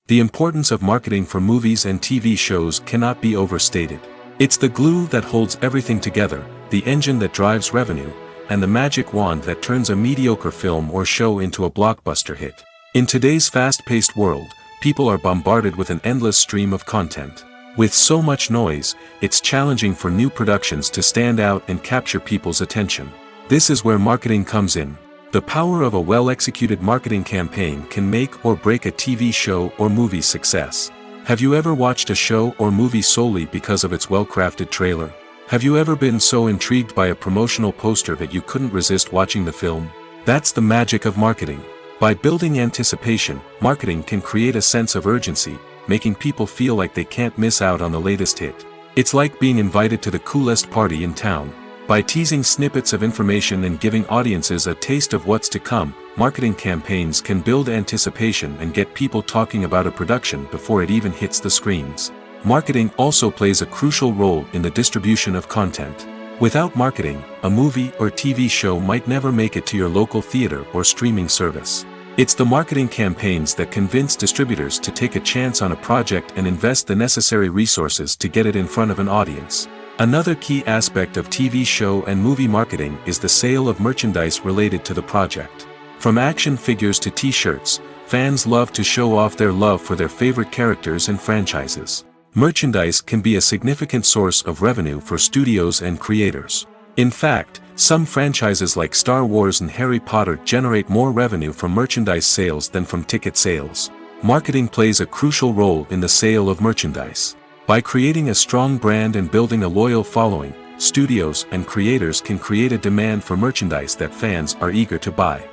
The importance of marketing for movies and TV shows cannot be overstated. It's the glue that holds everything together, the engine that drives revenue, and the magic wand that turns a mediocre film or show into a blockbuster hit. In today's fast-paced world, people are bombarded with an endless stream of content. With so much noise, it's challenging for new productions to stand out and capture people's attention. This is where marketing comes in. The power of a well-executed marketing campaign can make or break a TV show or movie's success. Have you ever watched a show or movie solely because of its well-crafted trailer? Have you ever been so intrigued by a promotional poster that you couldn't resist watching the film? That's the magic of marketing. By building anticipation, marketing can create a sense of urgency, making people feel like they can't miss out on the latest hit. It's like being invited to the coolest party in town. By teasing snippets of information and giving audiences a taste of what's to come, marketing campaigns can build anticipation and get people talking about a production before it even hits the screens. Marketing also plays a crucial role in the distribution of content. Without marketing, a movie or TV show might never make it to your local theater or streaming service. It's the marketing campaigns that convince distributors to take a chance on a project and invest the necessary resources to get it in front of an audience. Another key aspect of TV show and movie marketing is the sale of merchandise related to the project. From action figures to t-shirts, fans love to show off their love for their favorite characters and franchises. Merchandise can be a significant source of revenue for studios and creators. In fact, some franchises like Star Wars and Harry Potter generate more revenue from merchandise sales than from ticket sales. Marketing plays a crucial role in the sale of merchandise. By creating a strong brand and building a loyal following, studios and creators can create a demand for merchandise that fans are eager to buy.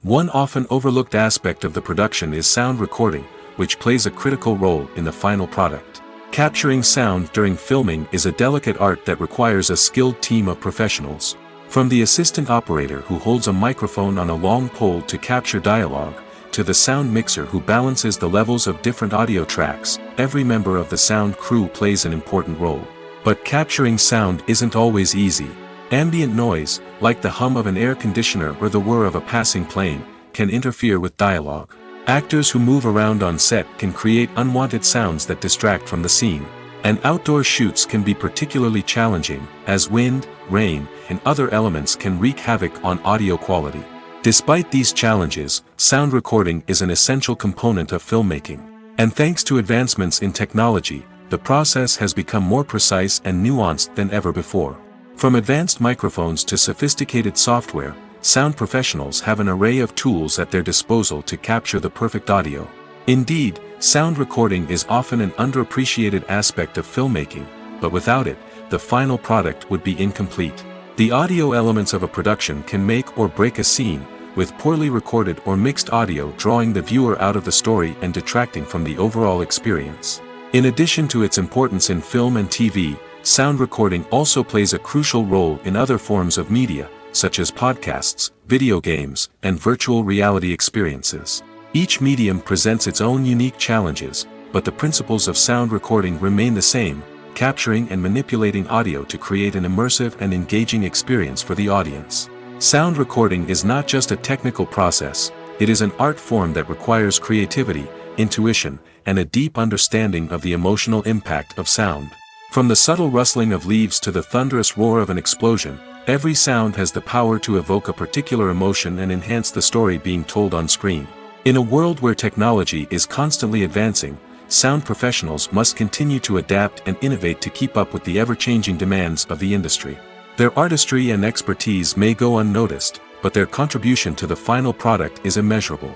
One often overlooked aspect of the production is sound recording, which plays a critical role in the final product. Capturing sound during filming is a delicate art that requires a skilled team of professionals. From the assistant operator who holds a microphone on a long pole to capture dialogue, to the sound mixer who balances the levels of different audio tracks, every member of the sound crew plays an important role. But capturing sound isn't always easy. Ambient noise, like the hum of an air conditioner or the whir of a passing plane, can interfere with dialogue. Actors who move around on set can create unwanted sounds that distract from the scene. And outdoor shoots can be particularly challenging, as wind, rain, and other elements can wreak havoc on audio quality. Despite these challenges, sound recording is an essential component of filmmaking. And thanks to advancements in technology, the process has become more precise and nuanced than ever before. From advanced microphones to sophisticated software, sound professionals have an array of tools at their disposal to capture the perfect audio. Indeed, sound recording is often an underappreciated aspect of filmmaking, but without it, the final product would be incomplete. The audio elements of a production can make or break a scene, with poorly recorded or mixed audio drawing the viewer out of the story and detracting from the overall experience. In addition to its importance in film and TV, sound recording also plays a crucial role in other forms of media, such as podcasts, video games, and virtual reality experiences. Each medium presents its own unique challenges, but the principles of sound recording remain the same: capturing and manipulating audio to create an immersive and engaging experience for the audience. Sound recording is not just a technical process, it is an art form that requires creativity, intuition, and a deep understanding of the emotional impact of sound. From the subtle rustling of leaves to the thunderous roar of an explosion, every sound has the power to evoke a particular emotion and enhance the story being told on screen. In a world where technology is constantly advancing, sound professionals must continue to adapt and innovate to keep up with the ever-changing demands of the industry. Their artistry and expertise may go unnoticed, but their contribution to the final product is immeasurable.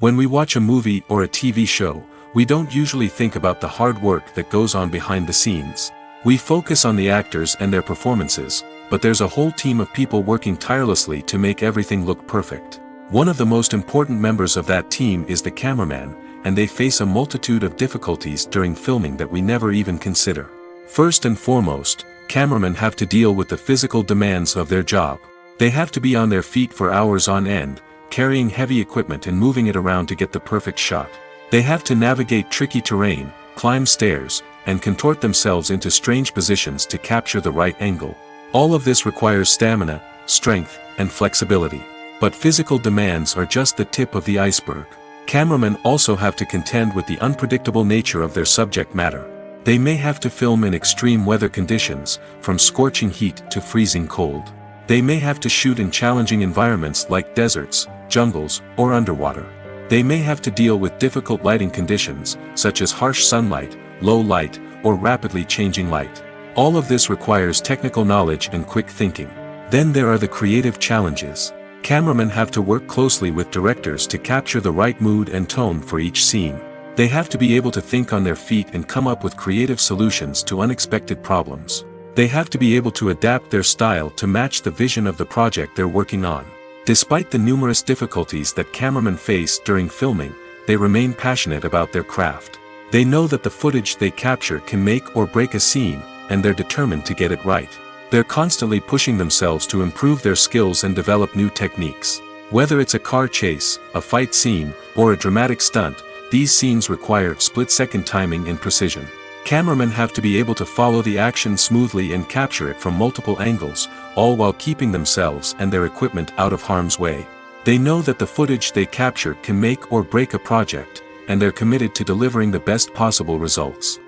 When we watch a movie or a TV show, we don't usually think about the hard work that goes on behind the scenes. We focus on the actors and their performances, but there's a whole team of people working tirelessly to make everything look perfect. One of the most important members of that team is the cameraman, and they face a multitude of difficulties during filming that we never even consider. First and foremost, cameramen have to deal with the physical demands of their job. They have to be on their feet for hours on end, carrying heavy equipment and moving it around to get the perfect shot. They have to navigate tricky terrain, climb stairs, and contort themselves into strange positions to capture the right angle. All of this requires stamina, strength, and flexibility. But physical demands are just the tip of the iceberg. Cameramen also have to contend with the unpredictable nature of their subject matter. They may have to film in extreme weather conditions, from scorching heat to freezing cold. They may have to shoot in challenging environments like deserts, jungles, or underwater. They may have to deal with difficult lighting conditions, such as harsh sunlight, low light, or rapidly changing light. All of this requires technical knowledge and quick thinking. Then there are the creative challenges. Cameramen have to work closely with directors to capture the right mood and tone for each scene. They have to be able to think on their feet and come up with creative solutions to unexpected problems. They have to be able to adapt their style to match the vision of the project they're working on. Despite the numerous difficulties that cameramen face during filming, they remain passionate about their craft. They know that the footage they capture can make or break a scene, and they're determined to get it right. They're constantly pushing themselves to improve their skills and develop new techniques. Whether it's a car chase, a fight scene, or a dramatic stunt, these scenes require split-second timing and precision. Cameramen have to be able to follow the action smoothly and capture it from multiple angles, all while keeping themselves and their equipment out of harm's way. They know that the footage they capture can make or break a project, and they're committed to delivering the best possible results.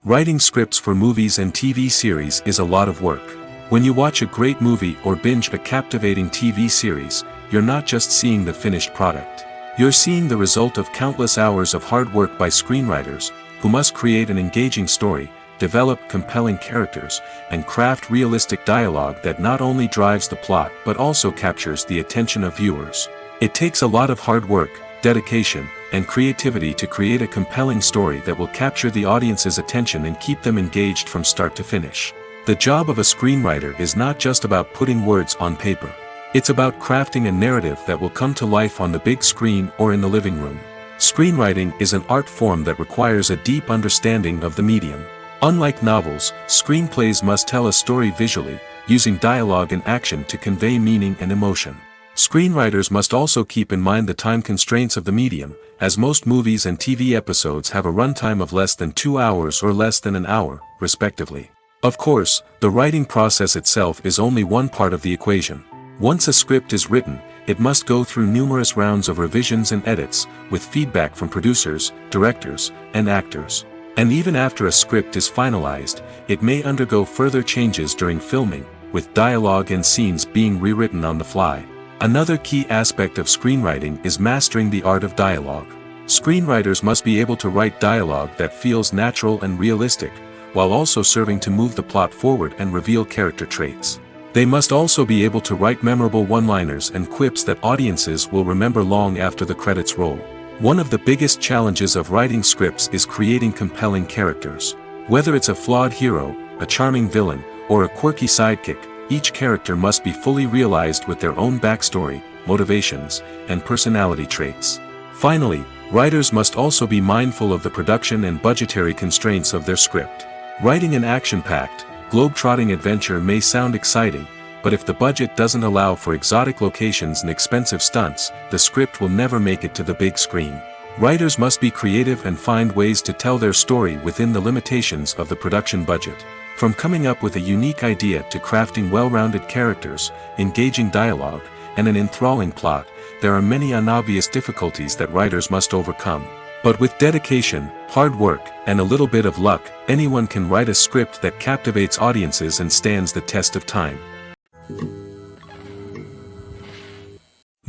Writing scripts for movies and TV series is a lot of work. When you watch a great movie or binge a captivating TV series, you're not just seeing the finished product. You're seeing the result of countless hours of hard work by screenwriters, who must create an engaging story, develop compelling characters, and craft realistic dialogue that not only drives the plot but also captures the attention of viewers. It takes a lot of hard work, dedication, and creativity to create a compelling story that will capture the audience's attention and keep them engaged from start to finish. The job of a screenwriter is not just about putting words on paper. It's about crafting a narrative that will come to life on the big screen or in the living room. Screenwriting is an art form that requires a deep understanding of the medium. Unlike novels, screenplays must tell a story visually, using dialogue and action to convey meaning and emotion. Screenwriters must also keep in mind the time constraints of the medium, as most movies and TV episodes have a runtime of less than 2 hours or less than an hour, respectively. Of course, the writing process itself is only one part of the equation. Once a script is written, it must go through numerous rounds of revisions and edits, with feedback from producers, directors, and actors. And even after a script is finalized, it may undergo further changes during filming, with dialogue and scenes being rewritten on the fly. Another key aspect of screenwriting is mastering the art of dialogue. Screenwriters must be able to write dialogue that feels natural and realistic, while also serving to move the plot forward and reveal character traits. They must also be able to write memorable one-liners and quips that audiences will remember long after the credits roll. One of the biggest challenges of writing scripts is creating compelling characters. Whether it's a flawed hero, a charming villain, or a quirky sidekick, each character must be fully realized with their own backstory, motivations, and personality traits. Finally, writers must also be mindful of the production and budgetary constraints of their script. Writing an action-packed, globe-trotting adventure may sound exciting, but if the budget doesn't allow for exotic locations and expensive stunts, the script will never make it to the big screen. Writers must be creative and find ways to tell their story within the limitations of the production budget. From coming up with a unique idea to crafting well-rounded characters, engaging dialogue, and an enthralling plot, there are many unobvious difficulties that writers must overcome. But with dedication, hard work, and a little bit of luck, anyone can write a script that captivates audiences and stands the test of time.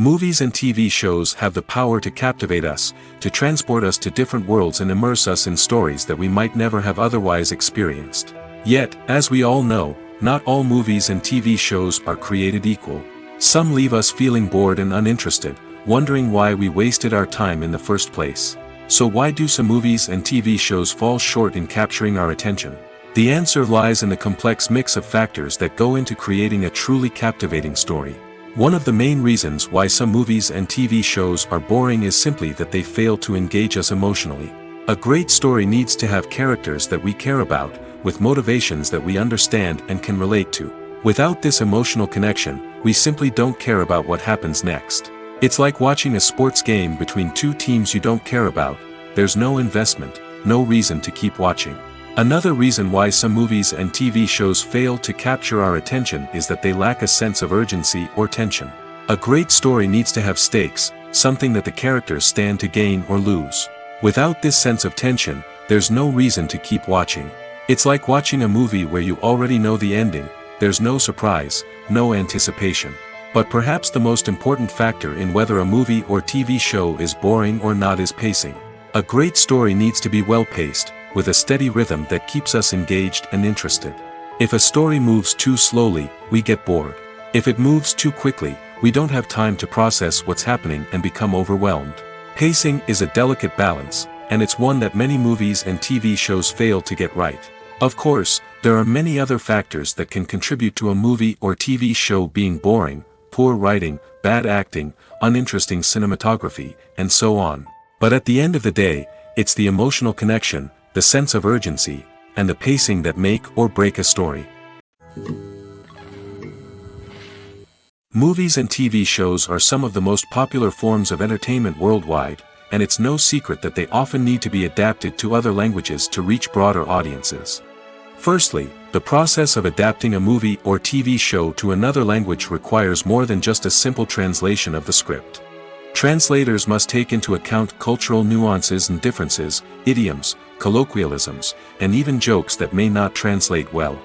Movies and TV shows have the power to captivate us, to transport us to different worlds and immerse us in stories that we might never have otherwise experienced. Yet, as we all know, not all movies and TV shows are created equal. Some leave us feeling bored and uninterested, wondering why we wasted our time in the first place. So why do some movies and TV shows fall short in capturing our attention? The answer lies in the complex mix of factors that go into creating a truly captivating story. One of the main reasons why some movies and TV shows are boring is simply that they fail to engage us emotionally. A great story needs to have characters that we care about, with motivations that we understand and can relate to. Without this emotional connection, we simply don't care about what happens next. It's like watching a sports game between two teams you don't care about. There's no investment, no reason to keep watching. Another reason why some movies and TV shows fail to capture our attention is that they lack a sense of urgency or tension. A great story needs to have stakes, something that the characters stand to gain or lose. Without this sense of tension, there's no reason to keep watching. It's like watching a movie where you already know the ending. There's no surprise, no anticipation. But perhaps the most important factor in whether a movie or TV show is boring or not is pacing. A great story needs to be well-paced, with a steady rhythm that keeps us engaged and interested. If a story moves too slowly, we get bored. If it moves too quickly, we don't have time to process what's happening and become overwhelmed. Pacing is a delicate balance, and it's one that many movies and TV shows fail to get right. Of course, there are many other factors that can contribute to a movie or TV show being boring: poor writing, bad acting, uninteresting cinematography, and so on. But at the end of the day, it's the emotional connection, the sense of urgency, and the pacing that make or break a story. Movies and TV shows are some of the most popular forms of entertainment worldwide, and it's no secret that they often need to be adapted to other languages to reach broader audiences. Firstly, the process of adapting a movie or TV show to another language requires more than just a simple translation of the script. Translators must take into account cultural nuances and differences, idioms, colloquialisms, and even jokes that may not translate well.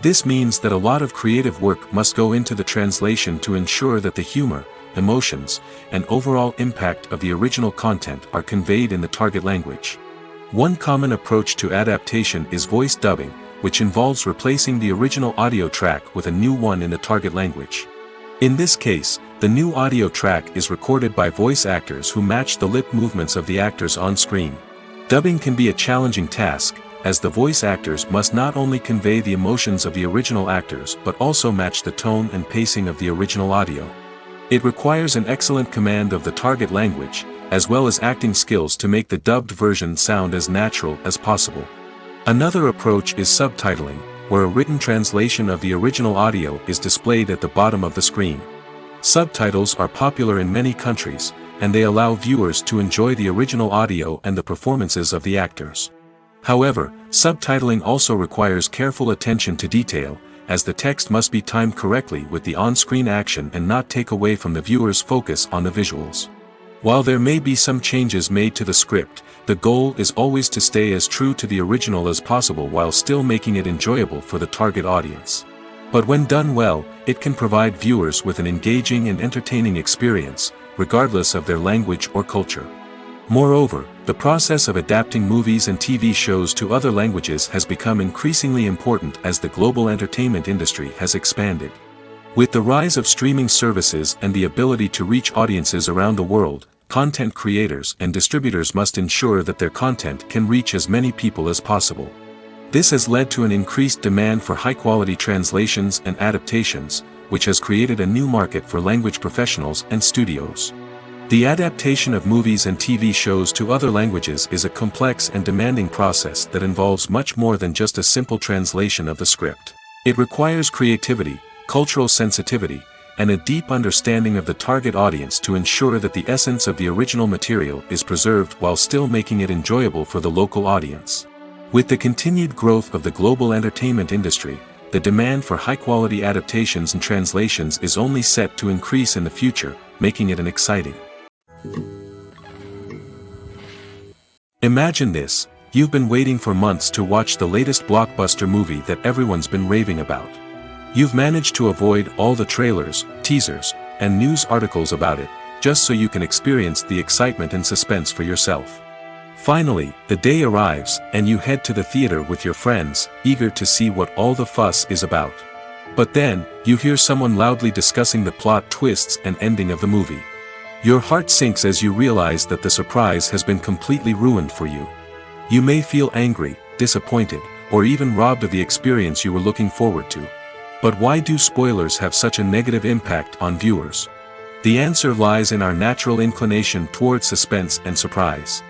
This means that a lot of creative work must go into the translation to ensure that the humor, emotions, and overall impact of the original content are conveyed in the target language. One common approach to adaptation is voice dubbing, which involves replacing the original audio track with a new one in the target language. In this case, the new audio track is recorded by voice actors who match the lip movements of the actors on screen. Dubbing can be a challenging task, as the voice actors must not only convey the emotions of the original actors but also match the tone and pacing of the original audio. It requires an excellent command of the target language, as well as acting skills to make the dubbed version sound as natural as possible. Another approach is subtitling, where a written translation of the original audio is displayed at the bottom of the screen. Subtitles are popular in many countries, and they allow viewers to enjoy the original audio and the performances of the actors. However, subtitling also requires careful attention to detail, as the text must be timed correctly with the on-screen action and not take away from the viewer's focus on the visuals. While there may be some changes made to the script, the goal is always to stay as true to the original as possible while still making it enjoyable for the target audience. But when done well, it can provide viewers with an engaging and entertaining experience, regardless of their language or culture. Moreover, the process of adapting movies and TV shows to other languages has become increasingly important as the global entertainment industry has expanded. With the rise of streaming services and the ability to reach audiences around the world, content creators and distributors must ensure that their content can reach as many people as possible. This has led to an increased demand for high-quality translations and adaptations, which has created a new market for language professionals and studios. The adaptation of movies and TV shows to other languages is a complex and demanding process that involves much more than just a simple translation of the script. It requires creativity, cultural sensitivity, and a deep understanding of the target audience to ensure that the essence of the original material is preserved while still making it enjoyable for the local audience. With the continued growth of the global entertainment industry, the demand for high-quality adaptations and translations is only set to increase in the future, making it an exciting. Imagine this: you've been waiting for months to watch the latest blockbuster movie that everyone's been raving about. You've managed to avoid all the trailers, teasers, and news articles about it, just so you can experience the excitement and suspense for yourself. Finally, the day arrives, and you head to the theater with your friends, eager to see what all the fuss is about. But then, you hear someone loudly discussing the plot twists and ending of the movie. Your heart sinks as you realize that the surprise has been completely ruined for you. You may feel angry, disappointed, or even robbed of the experience you were looking forward to. But why do spoilers have such a negative impact on viewers? The answer lies in our natural inclination toward suspense and surprise.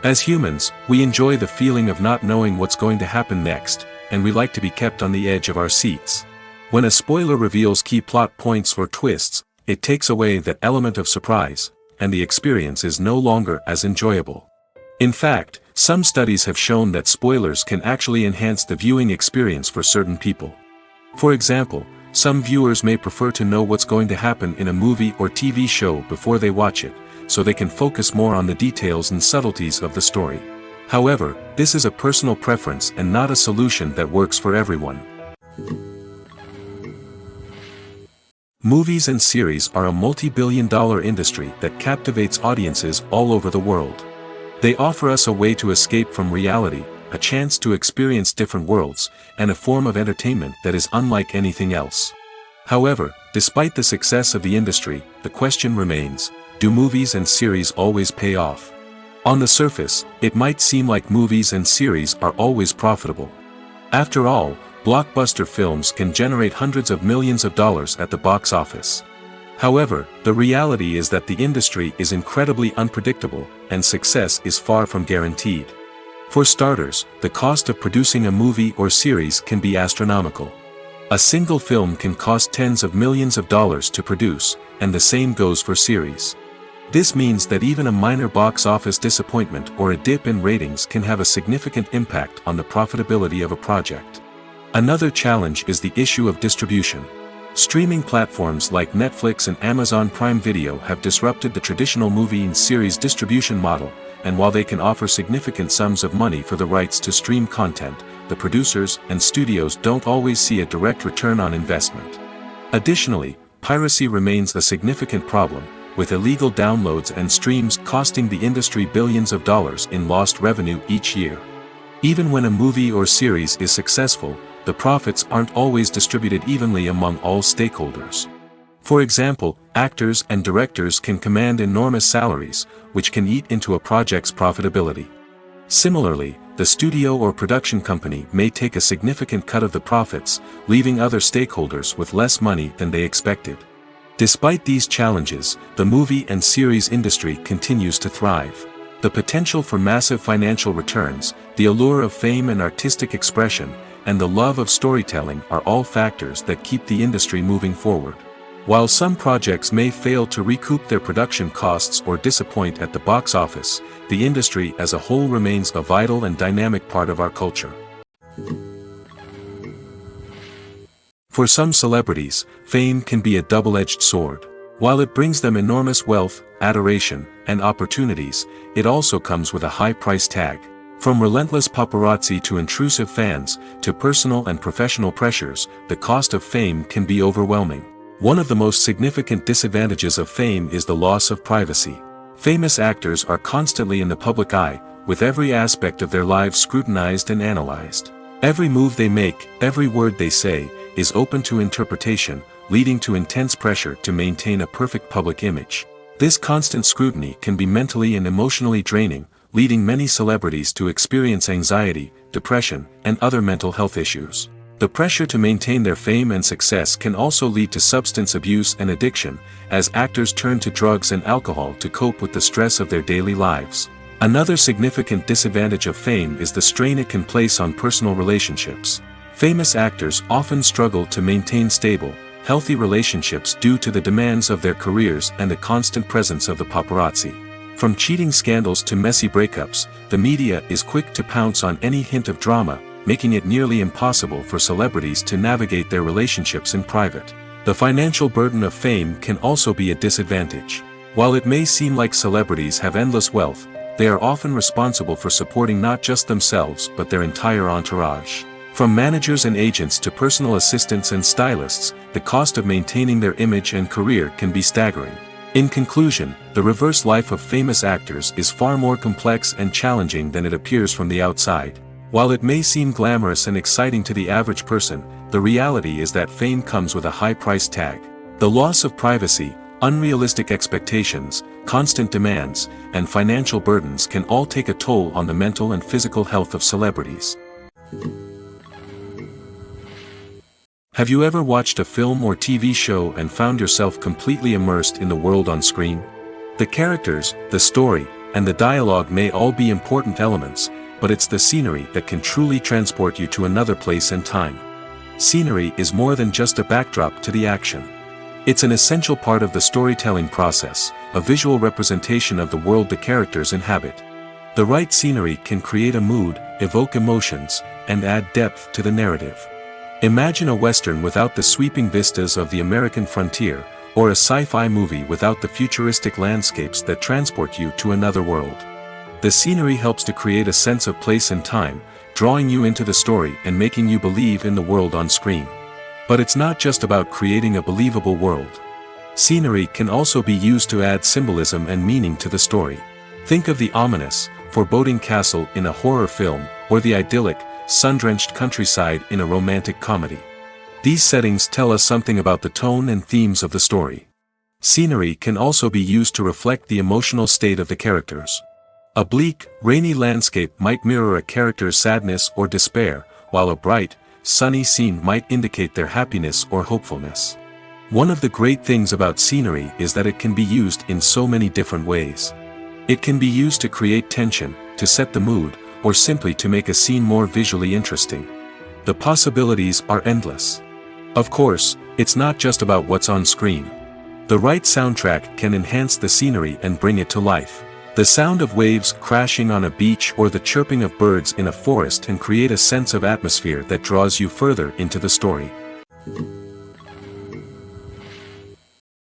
As humans, we enjoy the feeling of not knowing what's going to happen next, and we like to be kept on the edge of our seats. When a spoiler reveals key plot points or twists, it takes away that element of surprise, and the experience is no longer as enjoyable. In fact, some studies have shown that spoilers can actually enhance the viewing experience for certain people. For example, some viewers may prefer to know what's going to happen in a movie or TV show before they watch it, so they can focus more on the details and subtleties of the story. However, this is a personal preference and not a solution that works for everyone. Movies and series are a multi-billion-dollar industry that captivates audiences all over the world. They offer us a way to escape from reality, a chance to experience different worlds, and a form of entertainment that is unlike anything else. However, despite the success of the industry, the question remains: do movies and series always pay off? On the surface, it might seem like movies and series are always profitable. After all, blockbuster films can generate hundreds of millions of dollars at the box office. However, the reality is that the industry is incredibly unpredictable, and success is far from guaranteed. For starters, the cost of producing a movie or series can be astronomical. A single film can cost tens of millions of dollars to produce, and the same goes for series. This means that even a minor box office disappointment or a dip in ratings can have a significant impact on the profitability of a project. Another challenge is the issue of distribution. Streaming platforms like Netflix and Amazon Prime Video have disrupted the traditional movie and series distribution model, and while they can offer significant sums of money for the rights to stream content, the producers and studios don't always see a direct return on investment. Additionally, piracy remains a significant problem, with illegal downloads and streams costing the industry billions of dollars in lost revenue each year. Even when a movie or series is successful, the profits aren't always distributed evenly among all stakeholders. For example, actors and directors can command enormous salaries, which can eat into a project's profitability. Similarly, the studio or production company may take a significant cut of the profits, leaving other stakeholders with less money than they expected. Despite these challenges, the movie and series industry continues to thrive. The potential for massive financial returns, the allure of fame and artistic expression, and the love of storytelling are all factors that keep the industry moving forward. While some projects may fail to recoup their production costs or disappoint at the box office, the industry as a whole remains a vital and dynamic part of our culture. For some celebrities, fame can be a double-edged sword. While it brings them enormous wealth, adoration, and opportunities, it also comes with a high price tag. From relentless paparazzi to intrusive fans, to personal and professional pressures, the cost of fame can be overwhelming. One of the most significant disadvantages of fame is the loss of privacy. Famous actors are constantly in the public eye, with every aspect of their lives scrutinized and analyzed. Every move they make, every word they say, is open to interpretation, leading to intense pressure to maintain a perfect public image. This constant scrutiny can be mentally and emotionally draining, leading many celebrities to experience anxiety, depression, and other mental health issues. The pressure to maintain their fame and success can also lead to substance abuse and addiction, as actors turn to drugs and alcohol to cope with the stress of their daily lives. Another significant disadvantage of fame is the strain it can place on personal relationships. Famous actors often struggle to maintain stable, healthy relationships due to the demands of their careers and the constant presence of the paparazzi. From cheating scandals to messy breakups, the media is quick to pounce on any hint of drama, making it nearly impossible for celebrities to navigate their relationships in private. The financial burden of fame can also be a disadvantage. While it may seem like celebrities have endless wealth, they are often responsible for supporting not just themselves but their entire entourage. From managers and agents to personal assistants and stylists, the cost of maintaining their image and career can be staggering. In conclusion, the reverse life of famous actors is far more complex and challenging than it appears from the outside. While it may seem glamorous and exciting to the average person, the reality is that fame comes with a high price tag. The loss of privacy, unrealistic expectations, constant demands, and financial burdens can all take a toll on the mental and physical health of celebrities. Have you ever watched a film or TV show and found yourself completely immersed in the world on screen? The characters, the story, and the dialogue may all be important elements, but it's the scenery that can truly transport you to another place and time. Scenery is more than just a backdrop to the action. It's an essential part of the storytelling process, a visual representation of the world the characters inhabit. The right scenery can create a mood, evoke emotions, and add depth to the narrative. Imagine a Western without the sweeping vistas of the American frontier, or a sci-fi movie without the futuristic landscapes that transport you to another world. The scenery helps to create a sense of place and time, drawing you into the story and making you believe in the world on screen. But it's not just about creating a believable world. Scenery can also be used to add symbolism and meaning to the story. Think of the ominous, foreboding castle in a horror film, or the idyllic, sun-drenched countryside in a romantic comedy. These settings tell us something about the tone and themes of the story. Scenery can also be used to reflect the emotional state of the characters. A bleak, rainy landscape might mirror a character's sadness or despair, while a bright, sunny scene might indicate their happiness or hopefulness. One of the great things about scenery is that it can be used in so many different ways. It can be used to create tension, to set the mood, or simply to make a scene more visually interesting. The possibilities are endless. Of course, it's not just about what's on screen. The right soundtrack can enhance the scenery and bring it to life. The sound of waves crashing on a beach or the chirping of birds in a forest can create a sense of atmosphere that draws you further into the story.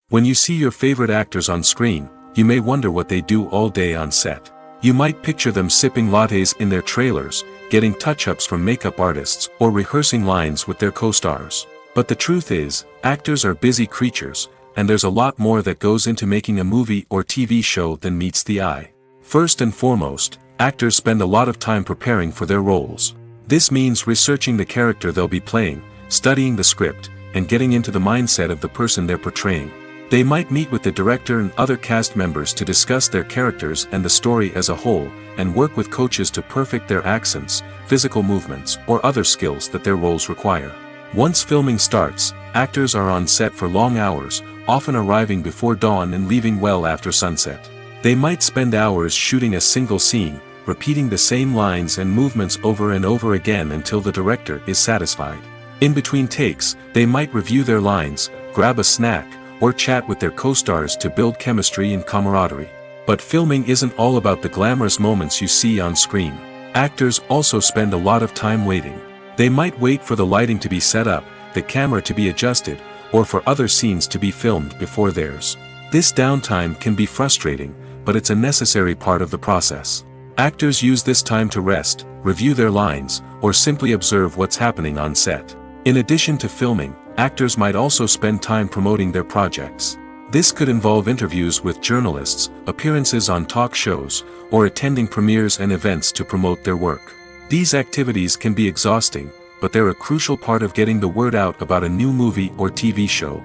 When you see your favorite actors on screen, you may wonder what they do all day on set. You might picture them sipping lattes in their trailers, getting touch-ups from makeup artists, or rehearsing lines with their co-stars. But the truth is, actors are busy creatures, and there's a lot more that goes into making a movie or TV show than meets the eye. First and foremost, actors spend a lot of time preparing for their roles. This means researching the character they'll be playing, studying the script, and getting into the mindset of the person they're portraying. They might meet with the director and other cast members to discuss their characters and the story as a whole, and work with coaches to perfect their accents, physical movements, or other skills that their roles require. Once filming starts, actors are on set for long hours, often arriving before dawn and leaving well after sunset. They might spend hours shooting a single scene, repeating the same lines and movements over and over again until the director is satisfied. In between takes, they might review their lines, grab a snack, or chat with their co-stars to build chemistry and camaraderie. But filming isn't all about the glamorous moments you see on screen. Actors also spend a lot of time waiting. They might wait for the lighting to be set up, the camera to be adjusted, or for other scenes to be filmed before theirs. This downtime can be frustrating, but it's a necessary part of the process. Actors use this time to rest, review their lines, or simply observe what's happening on set. In addition to filming, actors might also spend time promoting their projects. This could involve interviews with journalists, appearances on talk shows, or attending premieres and events to promote their work. These activities can be exhausting, but they're a crucial part of getting the word out about a new movie or TV show.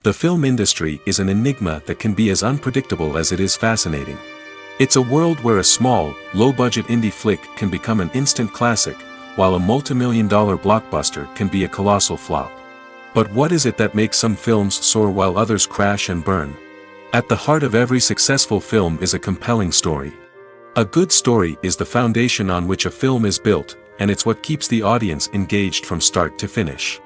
The film industry is an enigma that can be as unpredictable as it is fascinating. It's a world where a small, low-budget indie flick can become an instant classic, while a multi-million-dollar blockbuster can be a colossal flop. But what is it that makes some films soar while others crash and burn? At the heart of every successful film is a compelling story. A good story is the foundation on which a film is built, and it's what keeps the audience engaged from start to finish.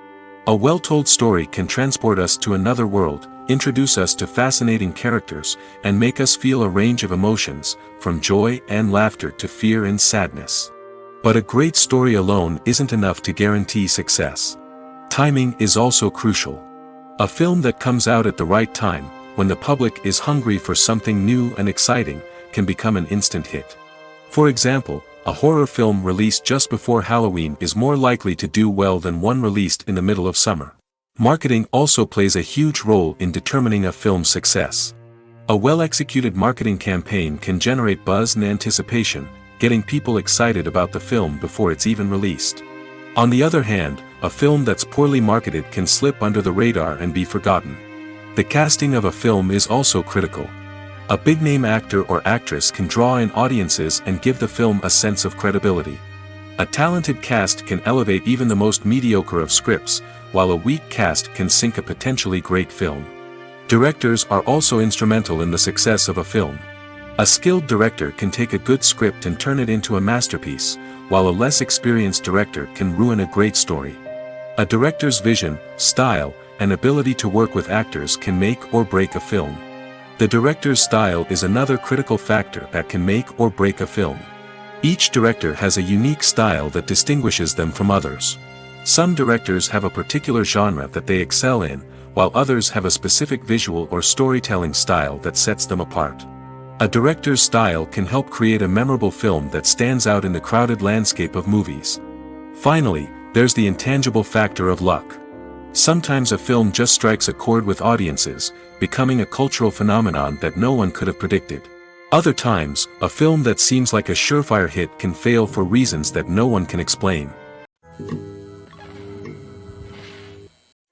A well-told story can transport us to another world, introduce us to fascinating characters, and make us feel a range of emotions, from joy and laughter to fear and sadness. But a great story alone isn't enough to guarantee success. Timing is also crucial. A film that comes out at the right time, when the public is hungry for something new and exciting, can become an instant hit. For example, A horror film released just before Halloween is more likely to do well than one released in the middle of summer. Marketing also plays a huge role in determining a film's success. A well-executed marketing campaign can generate buzz and anticipation, getting people excited about the film before it's even released. On the other hand, a film that's poorly marketed can slip under the radar and be forgotten. The casting of a film is also critical. A big-name actor or actress can draw in audiences and give the film a sense of credibility. A talented cast can elevate even the most mediocre of scripts, while a weak cast can sink a potentially great film. Directors are also instrumental in the success of a film. A skilled director can take a good script and turn it into a masterpiece, while a less experienced director can ruin a great story. A director's vision, style, and ability to work with actors can make or break a film. The director's style is another critical factor that can make or break a film. Each director has a unique style that distinguishes them from others. Some directors have a particular genre that they excel in, while others have a specific visual or storytelling style that sets them apart. A director's style can help create a memorable film that stands out in the crowded landscape of movies. Finally, there's the intangible factor of luck. Sometimes a film just strikes a chord with audiences, becoming a cultural phenomenon that no one could have predicted. Other times, a film that seems like a surefire hit can fail for reasons that no one can explain.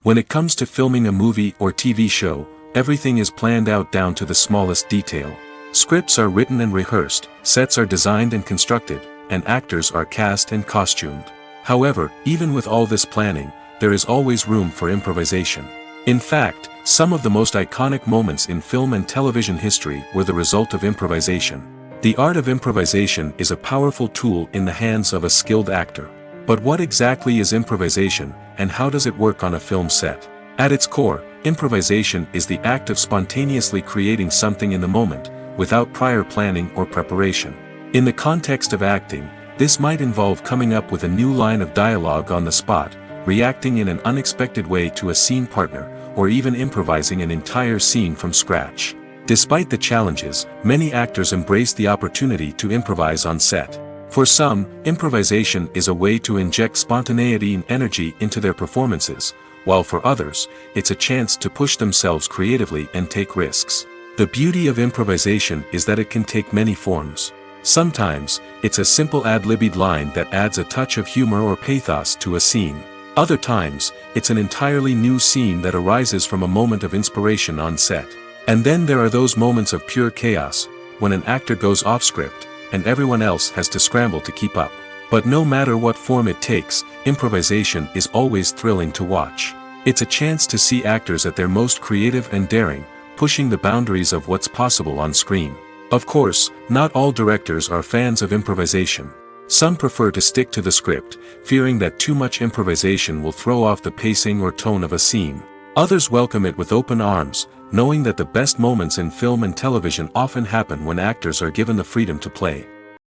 When it comes to filming a movie or TV show, everything is planned out down to the smallest detail. Scripts are written and rehearsed, sets are designed and constructed, and actors are cast and costumed. However, even with all this planning, there is always room for improvisation. In fact, some of the most iconic moments in film and television history were the result of improvisation. The art of improvisation is a powerful tool in the hands of a skilled actor. But what exactly is improvisation, and how does it work on a film set? At its core, improvisation is the act of spontaneously creating something in the moment, without prior planning or preparation. In the context of acting, this might involve coming up with a new line of dialogue on the spot, reacting in an unexpected way to a scene partner, or even improvising an entire scene from scratch. Despite the challenges, many actors embrace the opportunity to improvise on set. For some, improvisation is a way to inject spontaneity and energy into their performances, while for others, it's a chance to push themselves creatively and take risks. The beauty of improvisation is that it can take many forms. Sometimes, it's a simple ad-libbed line that adds a touch of humor or pathos to a scene. Other times, it's an entirely new scene that arises from a moment of inspiration on set. And then there are those moments of pure chaos, when an actor goes off script, and everyone else has to scramble to keep up. But no matter what form it takes, improvisation is always thrilling to watch. It's a chance to see actors at their most creative and daring, pushing the boundaries of what's possible on screen. Of course, not all directors are fans of improvisation. Some prefer to stick to the script, fearing that too much improvisation will throw off the pacing or tone of a scene. Others welcome it with open arms, knowing that the best moments in film and television often happen when actors are given the freedom to play.